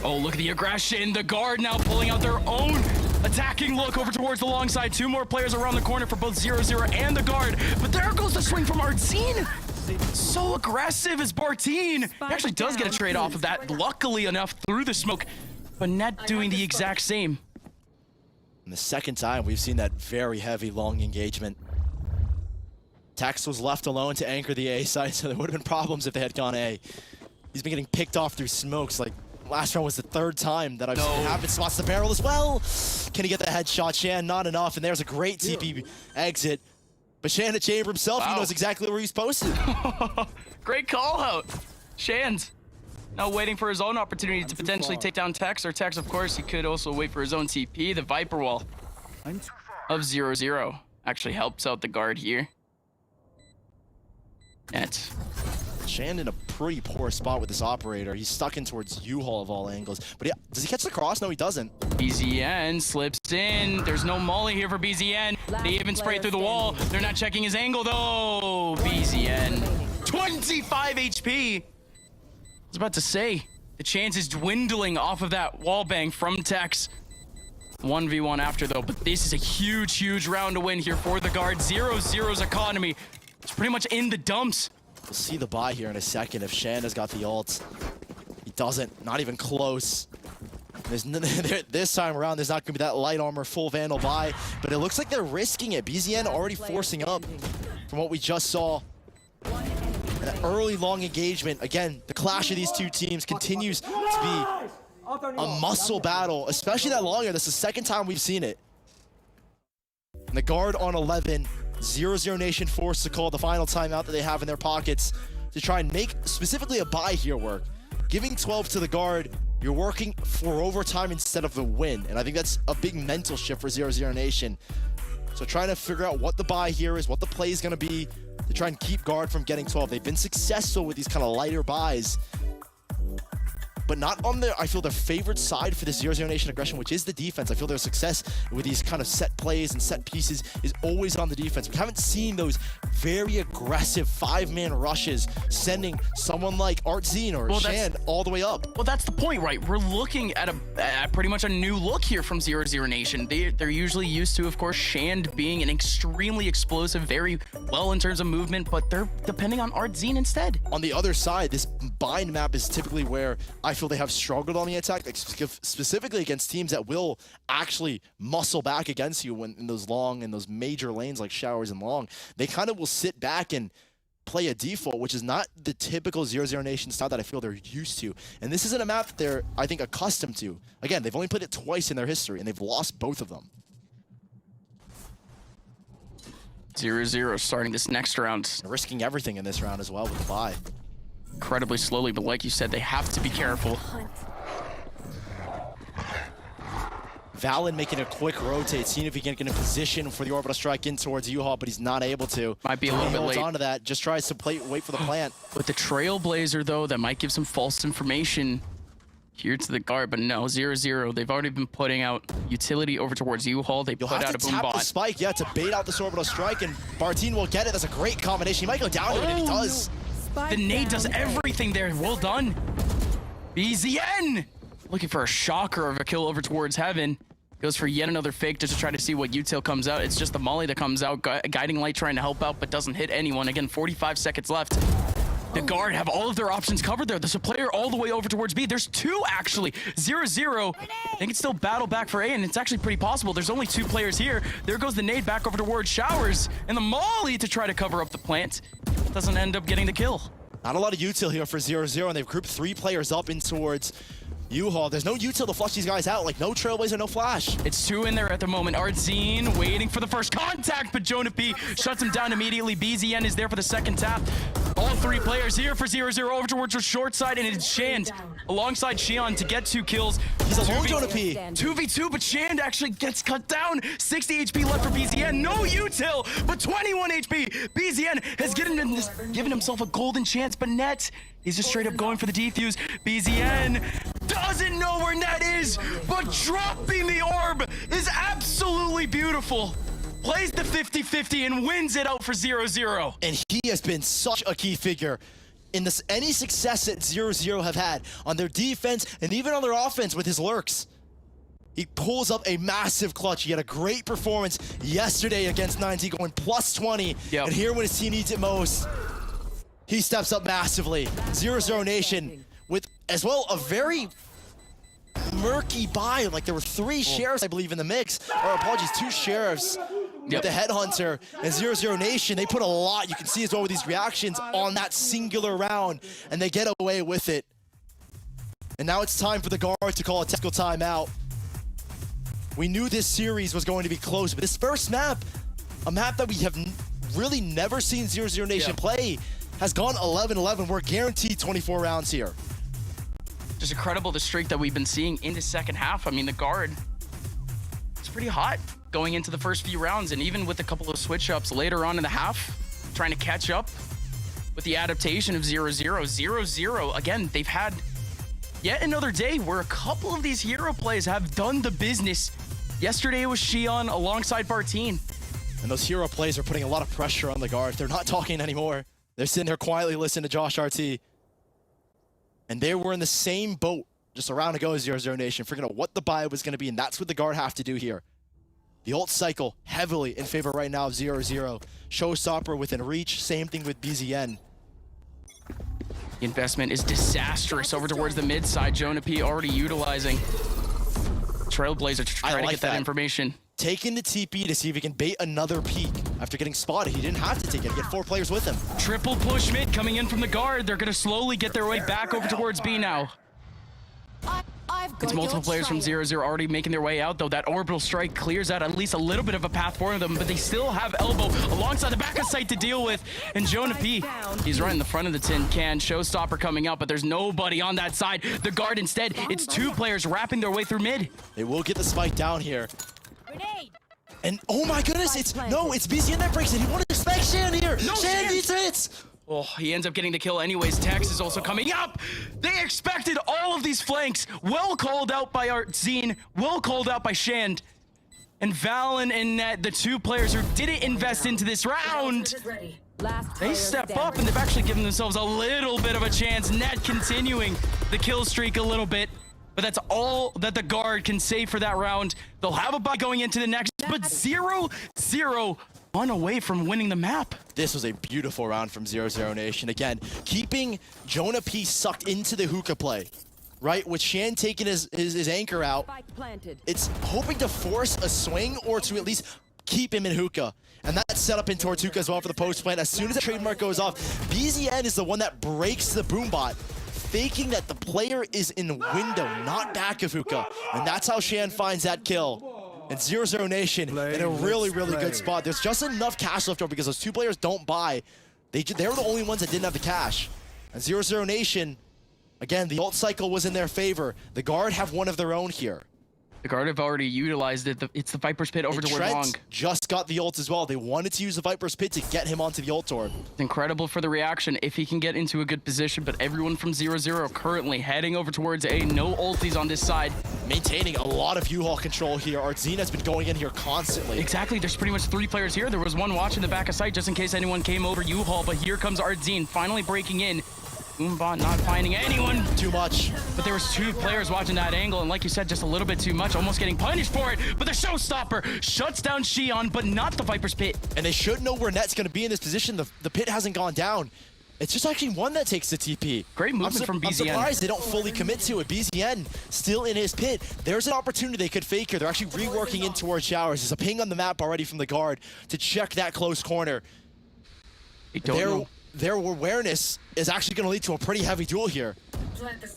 Oh, look at the aggression. The guard now pulling out their own attacking look over towards the long side. 2 more players around the corner for both 0-0 and the guard. But there goes the swing from Artzine. So aggressive as Bartine. He actually does get a trade off of that, luckily enough, through the smoke. But Net doing the exact same. And the second time we've seen that very heavy long engagement. Tex was left alone to anchor the A side, so there would have been problems if they had gone A. He's been getting picked off through smokes. Like, last round was the 3rd time that I've seen it happen. Spots the barrel as well. Can he get the headshot? Shan, not enough. And there's a great TP exit. But Shan at chamber himself, he knows exactly where he's posted. Great call out. Shans. Now waiting for his own opportunity to potentially take down Tex, or Tex, of course, he could also wait for his own TP. The Viper Wall of 0-0 actually helps out the guard here. Net. Shan in a pretty poor spot with this operator. He's stuck in towards U-Haul of all angles. But yeah, does he catch the cross? No, he doesn't. BZN slips in. There's no molly here for BZN. They even spray through the wall. They're not checking his angle, though. BZN. 25 HP. I was about to say, the chance is dwindling off of that wall bang from Tex. 1v1 after, though. But this is a huge, huge round to win here for the guard. 0-0's economy. It's pretty much in the dumps. We'll see the buy here in a second if Shan has got the ult. He doesn't, not even close. This time around, there's not gonna be that light armor full Vandal buy, but it looks like they're risking it. BZN already forcing up from what we just saw. An early long engagement. Again, the clash of these two teams continues to be a muscle battle, especially that long air. This is the second time we've seen it. And the guard on 11. 00Nation forced to call the final timeout that they have in their pockets to try and make specifically a buy here work. Giving 12 to the guard, you're working for overtime instead of the win. And I think that's a big mental shift for 00Nation. So trying to figure out what the buy here is, what the play is going to be to try and keep guard from getting 12. They've been successful with these kind of lighter buys, but not on their, I feel, their favorite side for the 00Nation aggression, which is the defense. I feel their success with these kind of set plays and set pieces is always on the defense. We haven't seen those very aggressive 5-man rushes sending someone like Artzine or Shan all the way up. Well, that's the point, right? We're looking at pretty much a new look here from 00Nation. They're usually used to, of course, Shand being an extremely explosive, very well in terms of movement, but they're depending on Artzine instead. On the other side, this bind map is typically where I feel they have struggled on the attack, like specifically against teams that will actually muscle back against you when in those long and those major lanes like showers and long. They kind of will sit back and play a default, which is not the typical 00Nation style that I feel they're used to. And this isn't a map that they're, I think, accustomed to. Again, they've only played it twice in their history, and they've lost both of them. 0-0 starting this next round. They're risking everything in this round as well with the buy. Incredibly slowly, but like you said, they have to be careful. Valen making a quick rotate, seeing if he can get in position for the orbital strike in towards U-Haul, but he's not able to. Might be a little bit late. He holds on to that, just tries to wait for the plant. With the Trailblazer, though, that might give some false information here to the guard, but no, 0-0. They've already been putting out utility over towards U-Haul. They put out a boom bot. The spike, yeah, to bait out this orbital strike, and Bartine will get it. That's a great combination. He might go down with it if he does. The nade does everything there. Well done. BZN looking for a shocker of a kill over towards Heaven. Goes for yet another fake just to try to see what util comes out. It's just the molly that comes out. Guiding Light trying to help out, but doesn't hit anyone. Again, 45 seconds left. The guard have all of their options covered there. There's a player all the way over towards B. There's two, actually. 0-0. They can still battle back for A, and it's actually pretty possible. There's only two players here. There goes the nade back over towards Showers, and the molly to try to cover up the plant. Doesn't end up getting the kill. Not a lot of util here for 0-0, and they've grouped 3 players up in towards U-Haul. There's no util to flush these guys out, like no Trailblazer, no flash. It's 2 in there at the moment. Artzine waiting for the first contact, but Jonah P shuts him down immediately. BZN is there for the second tap. All 3 players here for 0-0 over towards the short side, and it's Shand alongside Xion to get 2 kills. He's alone, Jonah P. 2v2, but Shand actually gets cut down. 60 HP left for BZN. No util, but 21 HP. BZN has given himself a golden chance, but Net, he's just straight up going for the defuse. BZN doesn't know where Net is, but dropping the orb is absolutely beautiful. Plays the 50-50 and wins it out for 0-0. And he has been such a key figure in this any success that 0-0 have had on their defense and even on their offense with his lurks. He pulls up a massive clutch. He had a great performance yesterday against 9T, going plus 20. Yep. And here when his team needs it most, he steps up massively. 00Nation with, as well, a very murky buy. Like there were 3 sheriffs, I believe, in the mix. Or apologies, 2 sheriffs. With the Headhunter and 00Nation, they put a lot, you can see as well with these reactions on that singular round, and they get away with it. And now it's time for the guard to call a tactical timeout. We knew this series was going to be close, but this first map, a map that we have really never seen 00Nation play, has gone 11-11. We're guaranteed 24 rounds here. Just incredible, the streak that we've been seeing in the second half. I mean, the guard, it's pretty hot going into the first few rounds, and even with a couple of switch-ups later on in the half, trying to catch up with the adaptation of 0-0. 0-0, again, they've had yet another day where a couple of these hero plays have done the business. Yesterday it was Xion alongside Bartine. And those hero plays are putting a lot of pressure on the guard. They're not talking anymore. They're sitting there quietly listening to Josh RT. And they were in the same boat just a round ago as 00Nation, figuring out what the buy was going to be, and that's what the guard have to do here. The ult cycle heavily in favor right now of 0-0. Showstopper within reach, same thing with BZN. The investment is disastrous over towards the mid side. Jonah P already utilizing Trailblazer to try to get that information. Taking the TP to see if he can bait another peek after getting spotted. He didn't have to take it. He had 4 players with him. Triple push mid coming in from the guard. They're going to slowly get their way back over towards B now. It's multiple players from 0-0 already making their way out, though. That orbital strike clears out at least a little bit of a path for them, but they still have Elbow alongside the back of site to deal with. And Jonah P, he's right in the front of the tin can. Showstopper coming out, but there's nobody on that side. The guard instead, it's 2 players wrapping their way through mid. They will get the spike down here. And oh my goodness, it's BZN that breaks it. He wouldn't expect Shan here. No, Shan needs hits. Oh, he ends up getting the kill anyways. Tex is also coming up. They expected all of these flanks. Well called out by Artzine. Well called out by Shand. And Valen and Net, the 2 players who didn't invest into this round. They step up and they've actually given themselves a little bit of a chance. Net continuing the kill streak a little bit. But that's all that the guard can say for that round. They'll have a buy going into the next, but 0-0. 1 away from winning the map. This was a beautiful round from 00Nation. Again, keeping Jonah P sucked into the hookah play, right? With Shan taking his anchor out, it's hoping to force a swing or to at least keep him in hookah. And that's set up in towards hookah as well for the post plant. As soon as the trademark goes off, BZN is the one that breaks the boom bot, faking that the player is in window, not back of hookah. And that's how Shan finds that kill. And 00Nation in a really good spot. There's just enough cash left over because those 2 players don't buy. They're the only ones that didn't have the cash. And 00Nation, again, the ult cycle was in their favor. The guard have one of their own here. The guard have already utilized it. It's the Viper's Pit over to Long. Just got the ult as well. They wanted to use the Viper's Pit to get him onto the ult orb. It's incredible for the reaction if he can get into a good position, but everyone from 0-0 currently heading over towards A. No ulties on this side. Maintaining a lot of U-Haul control here. Artzine has been going in here constantly. Exactly. There's pretty much 3 players here. There was 1 watching the back of site just in case anyone came over U-Haul, but here comes Artzine finally breaking in. Boombot not finding anyone. Too much. But there was 2 players watching that angle, and like you said, just a little bit too much, almost getting punished for it. But the Showstopper shuts down Xion, but not the Viper's Pit. And they should know where Net's going to be in this position. The pit hasn't gone down. It's just actually 1 that takes the TP. Great movement from BZN. I'm surprised they don't fully commit to it. BZN still in his pit. There's an opportunity they could fake here. They're actually reworking in towards showers. There's a ping on the map already from the guard to check that close corner. They don't know. Their awareness is actually going to lead to a pretty heavy duel here.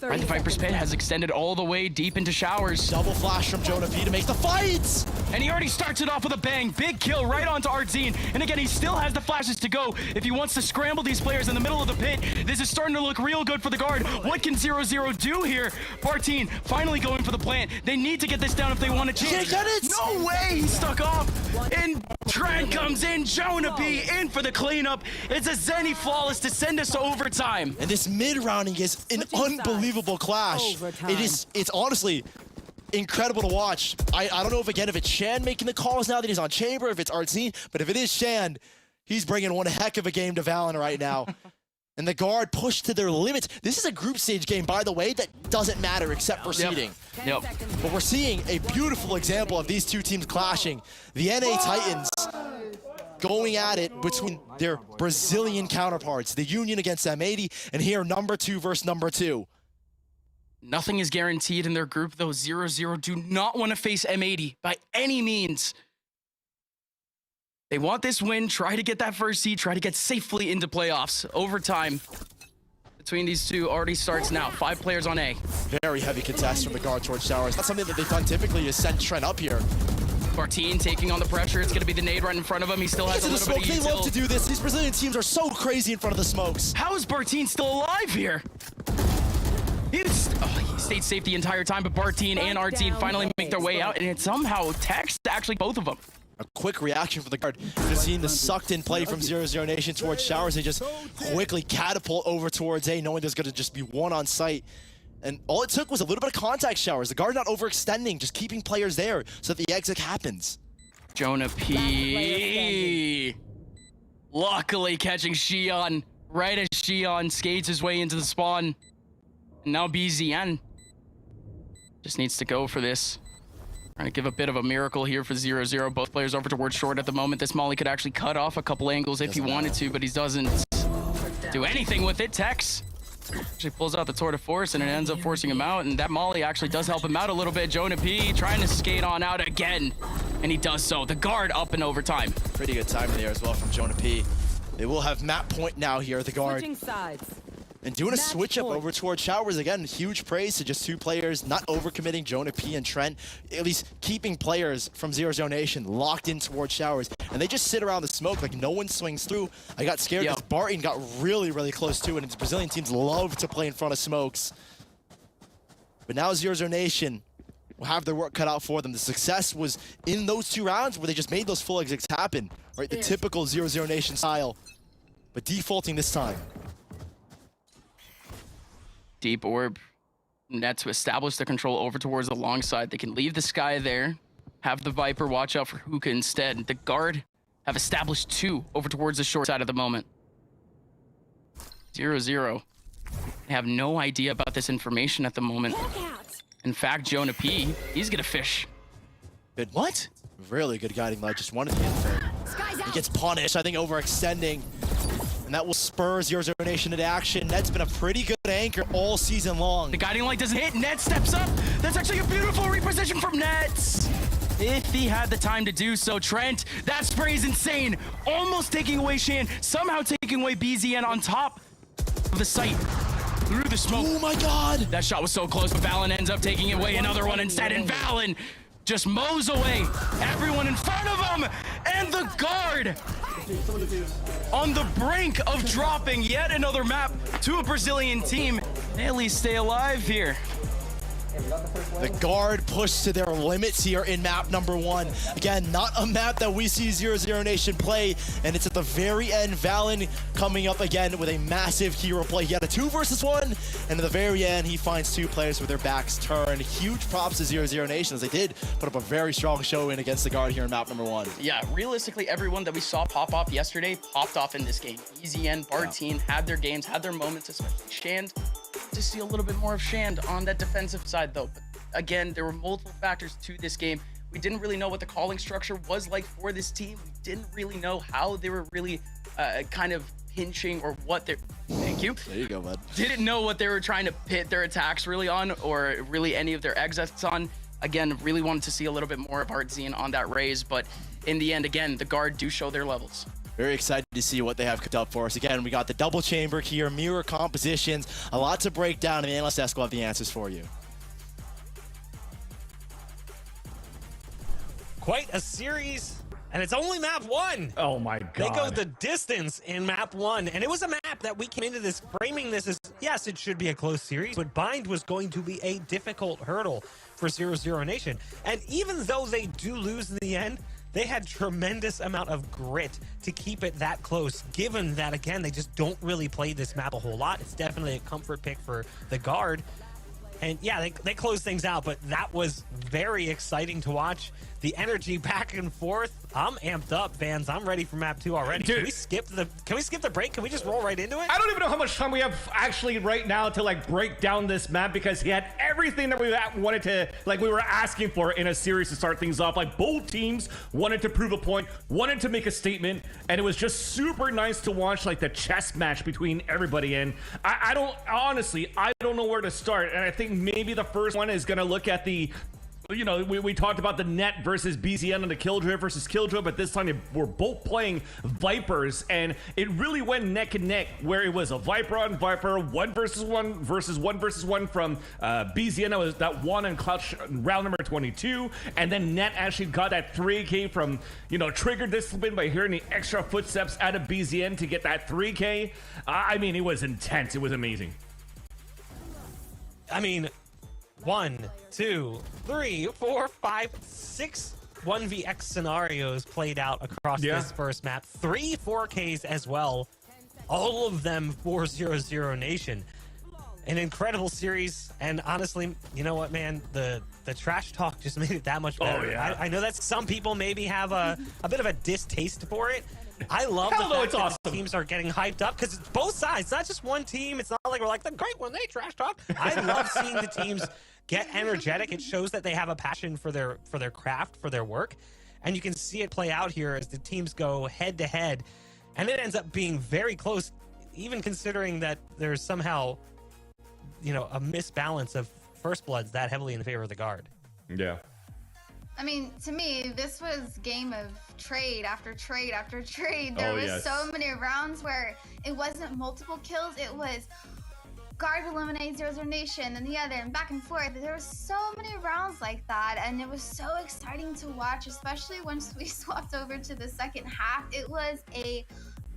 Right, the Viper's Pit has extended all the way deep into showers. Double flash from Jonah P to make the fights! And he already starts it off with a bang. Big kill right onto Artzine. And again, he still has the flashes to go. If he wants to scramble these players in the middle of the pit, this is starting to look real good for the guard. What can 0-0 do here? Bartine finally going for the plant. They need to get this down if they want to change. Can't get it! No way! He's stuck off. And Trent comes in. Jonah P in for the cleanup. It's a Zenny flawless to send us to overtime. And this mid-rounding is an unbelievable clash. It's honestly incredible to watch. I don't know if it's Shan making the calls now that he's on Chamber, if it's Artzine, but if it is Shan, he's bringing one heck of a game to Valen right now. And the guard pushed to their limits. This is a group stage game, by the way, that doesn't matter except for seeding. Yep. But we're seeing a beautiful example of these 2 teams clashing. The NA Titans going at it between their Brazilian counterparts, the Union against M80, and here number 2 versus number 2. Nothing is guaranteed in their group, though. 0-0 do not want to face M80 by any means. They want this win, try to get that first seed, try to get safely into playoffs. Overtime between these 2 already starts now. 5 players on A. Very heavy contest from the guard towards showers. That's something that they've done typically is send Trent up here. Bartine taking on the pressure. It's going to be the nade right in front of him. He still has a little bit of They love to do this. These Brazilian teams are so crazy in front of the smokes. How is Bartine still alive here? He stayed safe the entire time, but Bartine and Artine finally make their way out, and it somehow text actually both of them. A quick reaction from the guard. Just seeing the sucked in play from 00Nation towards Showers. They just quickly catapult over towards A, knowing there's going to just be one on site. And all it took was a little bit of contact, Showers. The guard not overextending, just keeping players there so that the exit happens. Jonah P. Luckily catching Xion right as Xion skates his way into the spawn. And now BZN just needs to go for this. Trying to give a bit of a miracle here for 0-0. Both players over towards short at the moment. This molly could actually cut off a couple angles if he wanted to, but he doesn't do anything with it. Tex actually pulls out the tour de force, and it ends up forcing him out, and that molly actually does help him out a little bit. Jonah P trying to skate on out again, and he does so. The guard up in overtime. Pretty good timing there as well from Jonah P. They will have map point now here, the guard. Switching sides. And doing a switch up over towards Showers. Again, huge praise to just two players, not overcommitting Jonah P and Trent, at least keeping players from 00Nation locked in towards Showers. And they just sit around the smoke like no one swings through. I got scared because Barton got really, really close to it, and its Brazilian teams love to play in front of smokes. But now 00Nation will have their work cut out for them. The success was in those 2 rounds where they just made those full exits happen, right? The typical 00Nation style, but defaulting this time. Deep orb net to establish the control over towards the long side. They can leave the Sky there, have the Viper watch out for Hookah instead. The guard have established 2 over towards the short side at the moment. 0-0. They have no idea about this information at the moment. In fact, Jonah P, he's gonna fish. Good. What? Really good guiding light. Just wanted the info. He gets punished, I think, overextending. And that will spur 00Nation into action. Net's been a pretty good anchor all season long. The guiding light doesn't hit. Net steps up. That's actually a beautiful reposition from Nets. If he had the time to do so. Trent, that spray is insane. Almost taking away Shan. Somehow taking away BZN on top of the site. Through the smoke. Oh my God. That shot was so close, but Valen ends up taking away another one instead. And Valen just mows away everyone in front of him. And the guard on the brink of dropping yet another map to a Brazilian team. They at least stay alive here. The guard pushed to their limits here in map number 1. Again, not a map that we see 00Nation play, and it's at the very end. Valen coming up again with a massive hero play. He had a 2 versus 1, and at the very end, he finds 2 players with their backs turned. Huge props to 00Nation as they did put up a very strong showing against the guard here in map number 1. Yeah, realistically, everyone that we saw pop off yesterday popped off in this game. EZN, Bartine had their games, had their moments, especially Shand. To see a little bit more of Shand on that defensive side though. But again, there were multiple factors to this game. We didn't really know what the calling structure was like for this team. We didn't really know how they were really kind of pinching or what they're... Thank you. There you go, bud. Didn't know what they were trying to pit their attacks really on or really any of their exits on. Again, really wanted to see a little bit more of Artzine on that raise, but in the end, again, the guard do show their levels. Very excited to see what they have cooked up for us. Again, we got the double chamber here, mirror compositions, a lot to break down, and the analyst desk will have the answers for you. Quite a series, and it's only map 1. Oh my God. They go the distance in map 1, and it was a map that we came into this framing this as, yes, it should be a close series, but Bind was going to be a difficult hurdle for 00Nation. And even though they do lose in the end, they had tremendous amount of grit to keep it that close, given that, again, they just don't really play this map a whole lot. It's definitely a comfort pick for the guard. And yeah, they closed things out, but that was very exciting to watch. The energy back and forth. I'm amped up, fans. I'm ready for map 2 already. Dude. Can we skip the break? Can we just roll right into it? I don't even know how much time we have actually right now to like break down this map, because he had everything that we wanted to, like we were asking for in a series to start things off. Like both teams wanted to prove a point, wanted to make a statement, and it was just super nice to watch like the chess match between everybody. And I don't know where to start. And I think maybe the first one is gonna look at the, you know, we talked about the net versus BZN and the Killjoy versus Killjoy, but this time we're both playing Vipers, and it really went neck and neck, where it was a Viper on Viper, 1 versus 1 versus 1 versus 1 from BZN. That won in clutch round number 22, and then net actually got that 3K from, you know, Trigger Discipline by hearing the extra footsteps out of BZN to get that 3K. I mean, it was intense. It was amazing. I mean, 1, 2, 3, 4, 5, 6 1vx scenarios played out across this first map. 3 4Ks as well. All of them for 00Nation. An incredible series, and honestly, you know what, man? The trash talk just made it that much better. Oh, yeah. I know that some people maybe have a bit of a distaste for it. I love the fact that the teams are getting hyped up because it's both sides, not just one team. It's not like we're like the great when they trash talk. I love seeing the teams get energetic. It shows that they have a passion for their craft, for their work, and you can see it play out here as the teams go head to head, and it ends up being very close, even considering that there's somehow, you know, a misbalance of first bloods that heavily in favor of the guard. Yeah. I mean, to me, this was game of trade after trade after trade. There was so many rounds where it wasn't multiple kills. It was guard eliminate 00Nation and the other, and back and forth. There were so many rounds like that, and it was so exciting to watch, especially once we swapped over to the second half. It was a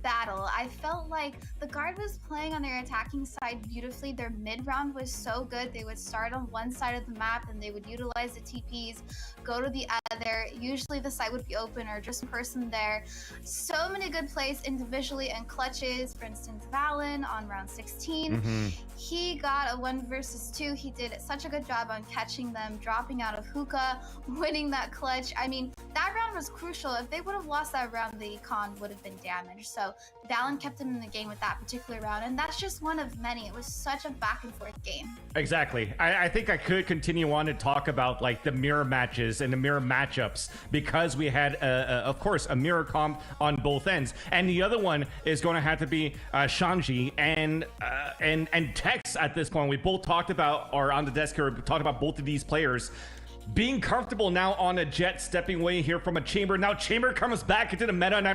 battle. I felt like the guard was playing on their attacking side beautifully. Their mid round was so good. They would start on one side of the map and they would utilize the TPs, go to the other. Usually the site would be open or just a person there. So many good plays individually and clutches. For instance, Valen on round 16. He got a 1 versus 2. He did such a good job on catching them, dropping out of hookah, winning that clutch. I mean, that round was crucial. If they would have lost that round, the econ would have been damaged. So Valen kept him in the game with that particular round, and that's just one of many. It was such a back and forth game. Exactly. I think I could continue on to talk about like the mirror matches and the mirror matchups, because we had, of course, a mirror comp on both ends, and the other one is going to have to be Shanji and Tex. At this point, we both talked about, or on the desk here, we talked about both of these players being comfortable now on a Jet, stepping away here from a Chamber. Now Chamber comes back into the meta, and I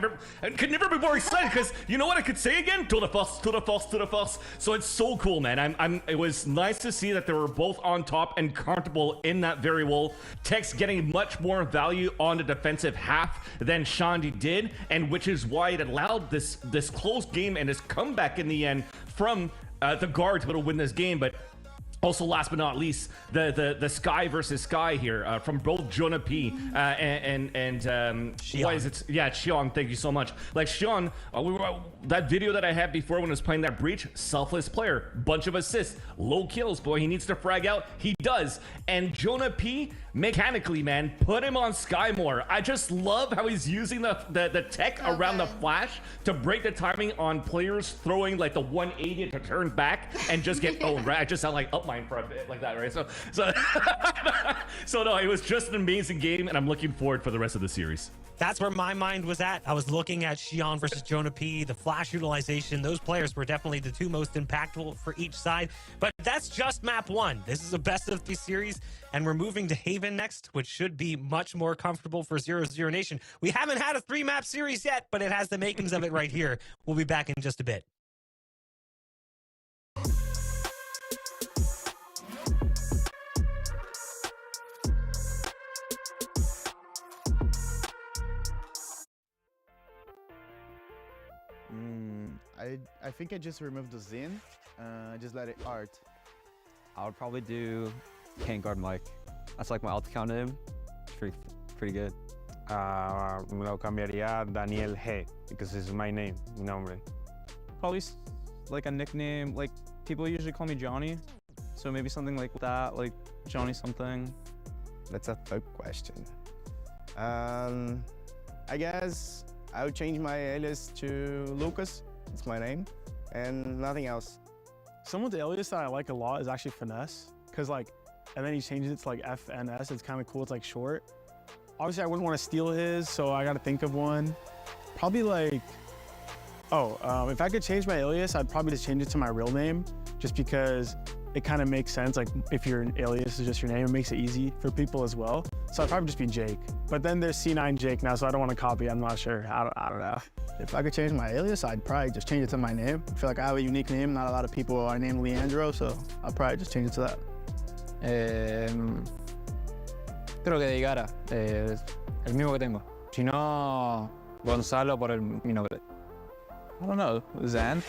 could never be more excited, because you know what I could say again? To the fuss, to the fuss, to the fuss. So it's so cool, man. It was nice to see that they were both on top and comfortable in that very well. Tex getting much more value on the defensive half than Shandy did, and which is why it allowed this close game and this comeback in the end from the guard to be able to win this game. But also, last but not least, the Sky versus Sky here from both Jonah P and why is it? Yeah, Xion. Thank you so much. Like Xion, that video that I had before when I was playing that breach, selfless player, bunch of assists, low kills. Boy, he needs to frag out. He does. And Jonah P, mechanically, man, put him on Sky more. I just love how he's using the tech around the flash to break the timing on players throwing like the 180 to turn back and just get owned. Right? I just sound like up mine for a bit like that, right? So no, it was just an amazing game, and I'm looking forward for the rest of the series. That's where my mind was at. I was looking at Xion versus Jonah P, the flash utilization. Those players were definitely the two most impactful for each side. But that's just map 1. This is a best of 3 series, and we're moving to Haven next, which should be much more comfortable for 00Nation. We haven't had a 3-map series yet, but it has the makings of it right here. We'll be back in just a bit. I think I just removed the Zen. Just let it art. I would probably do Paint Guard Mike. That's like my alt account name. It's pretty good. Me lo cambiaría Daniel G, because this is my name, mi nombre. Probably like a nickname, like people usually call me Johnny. So maybe something like that, like Johnny something. That's a third question. I guess I would change my alias to Lucas. It's my name, and nothing else. Some of the alias that I like a lot is actually Finesse, because like, and then he changes it to like FNS. It's kind of cool. It's like short. Obviously, I wouldn't want to steal his, so I got to think of one. Probably like, if I could change my alias, I'd probably just change it to my real name, just because it kind of makes sense. Like if your alias is just your name, it makes it easy for people as well. So I'd probably just be Jake. But then there's C9 Jake now, so I don't want to copy. I'm not sure. I don't know. If I could change my alias, I'd probably just change it to my name. I feel like I have a unique name. Not a lot of people are named Leandro, so I'll probably just change it to that. Creo que Digara, el mismo que tengo. Si no, Gonzalo por mi nombre. I don't know, Zan?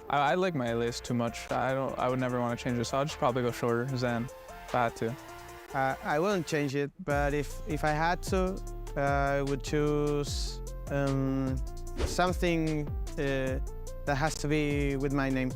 I like my alias too much. I would never want to change it, so I'll just probably go shorter Zen if I had to. I wouldn't change it, but if I had to, I would choose something that has to be with my name.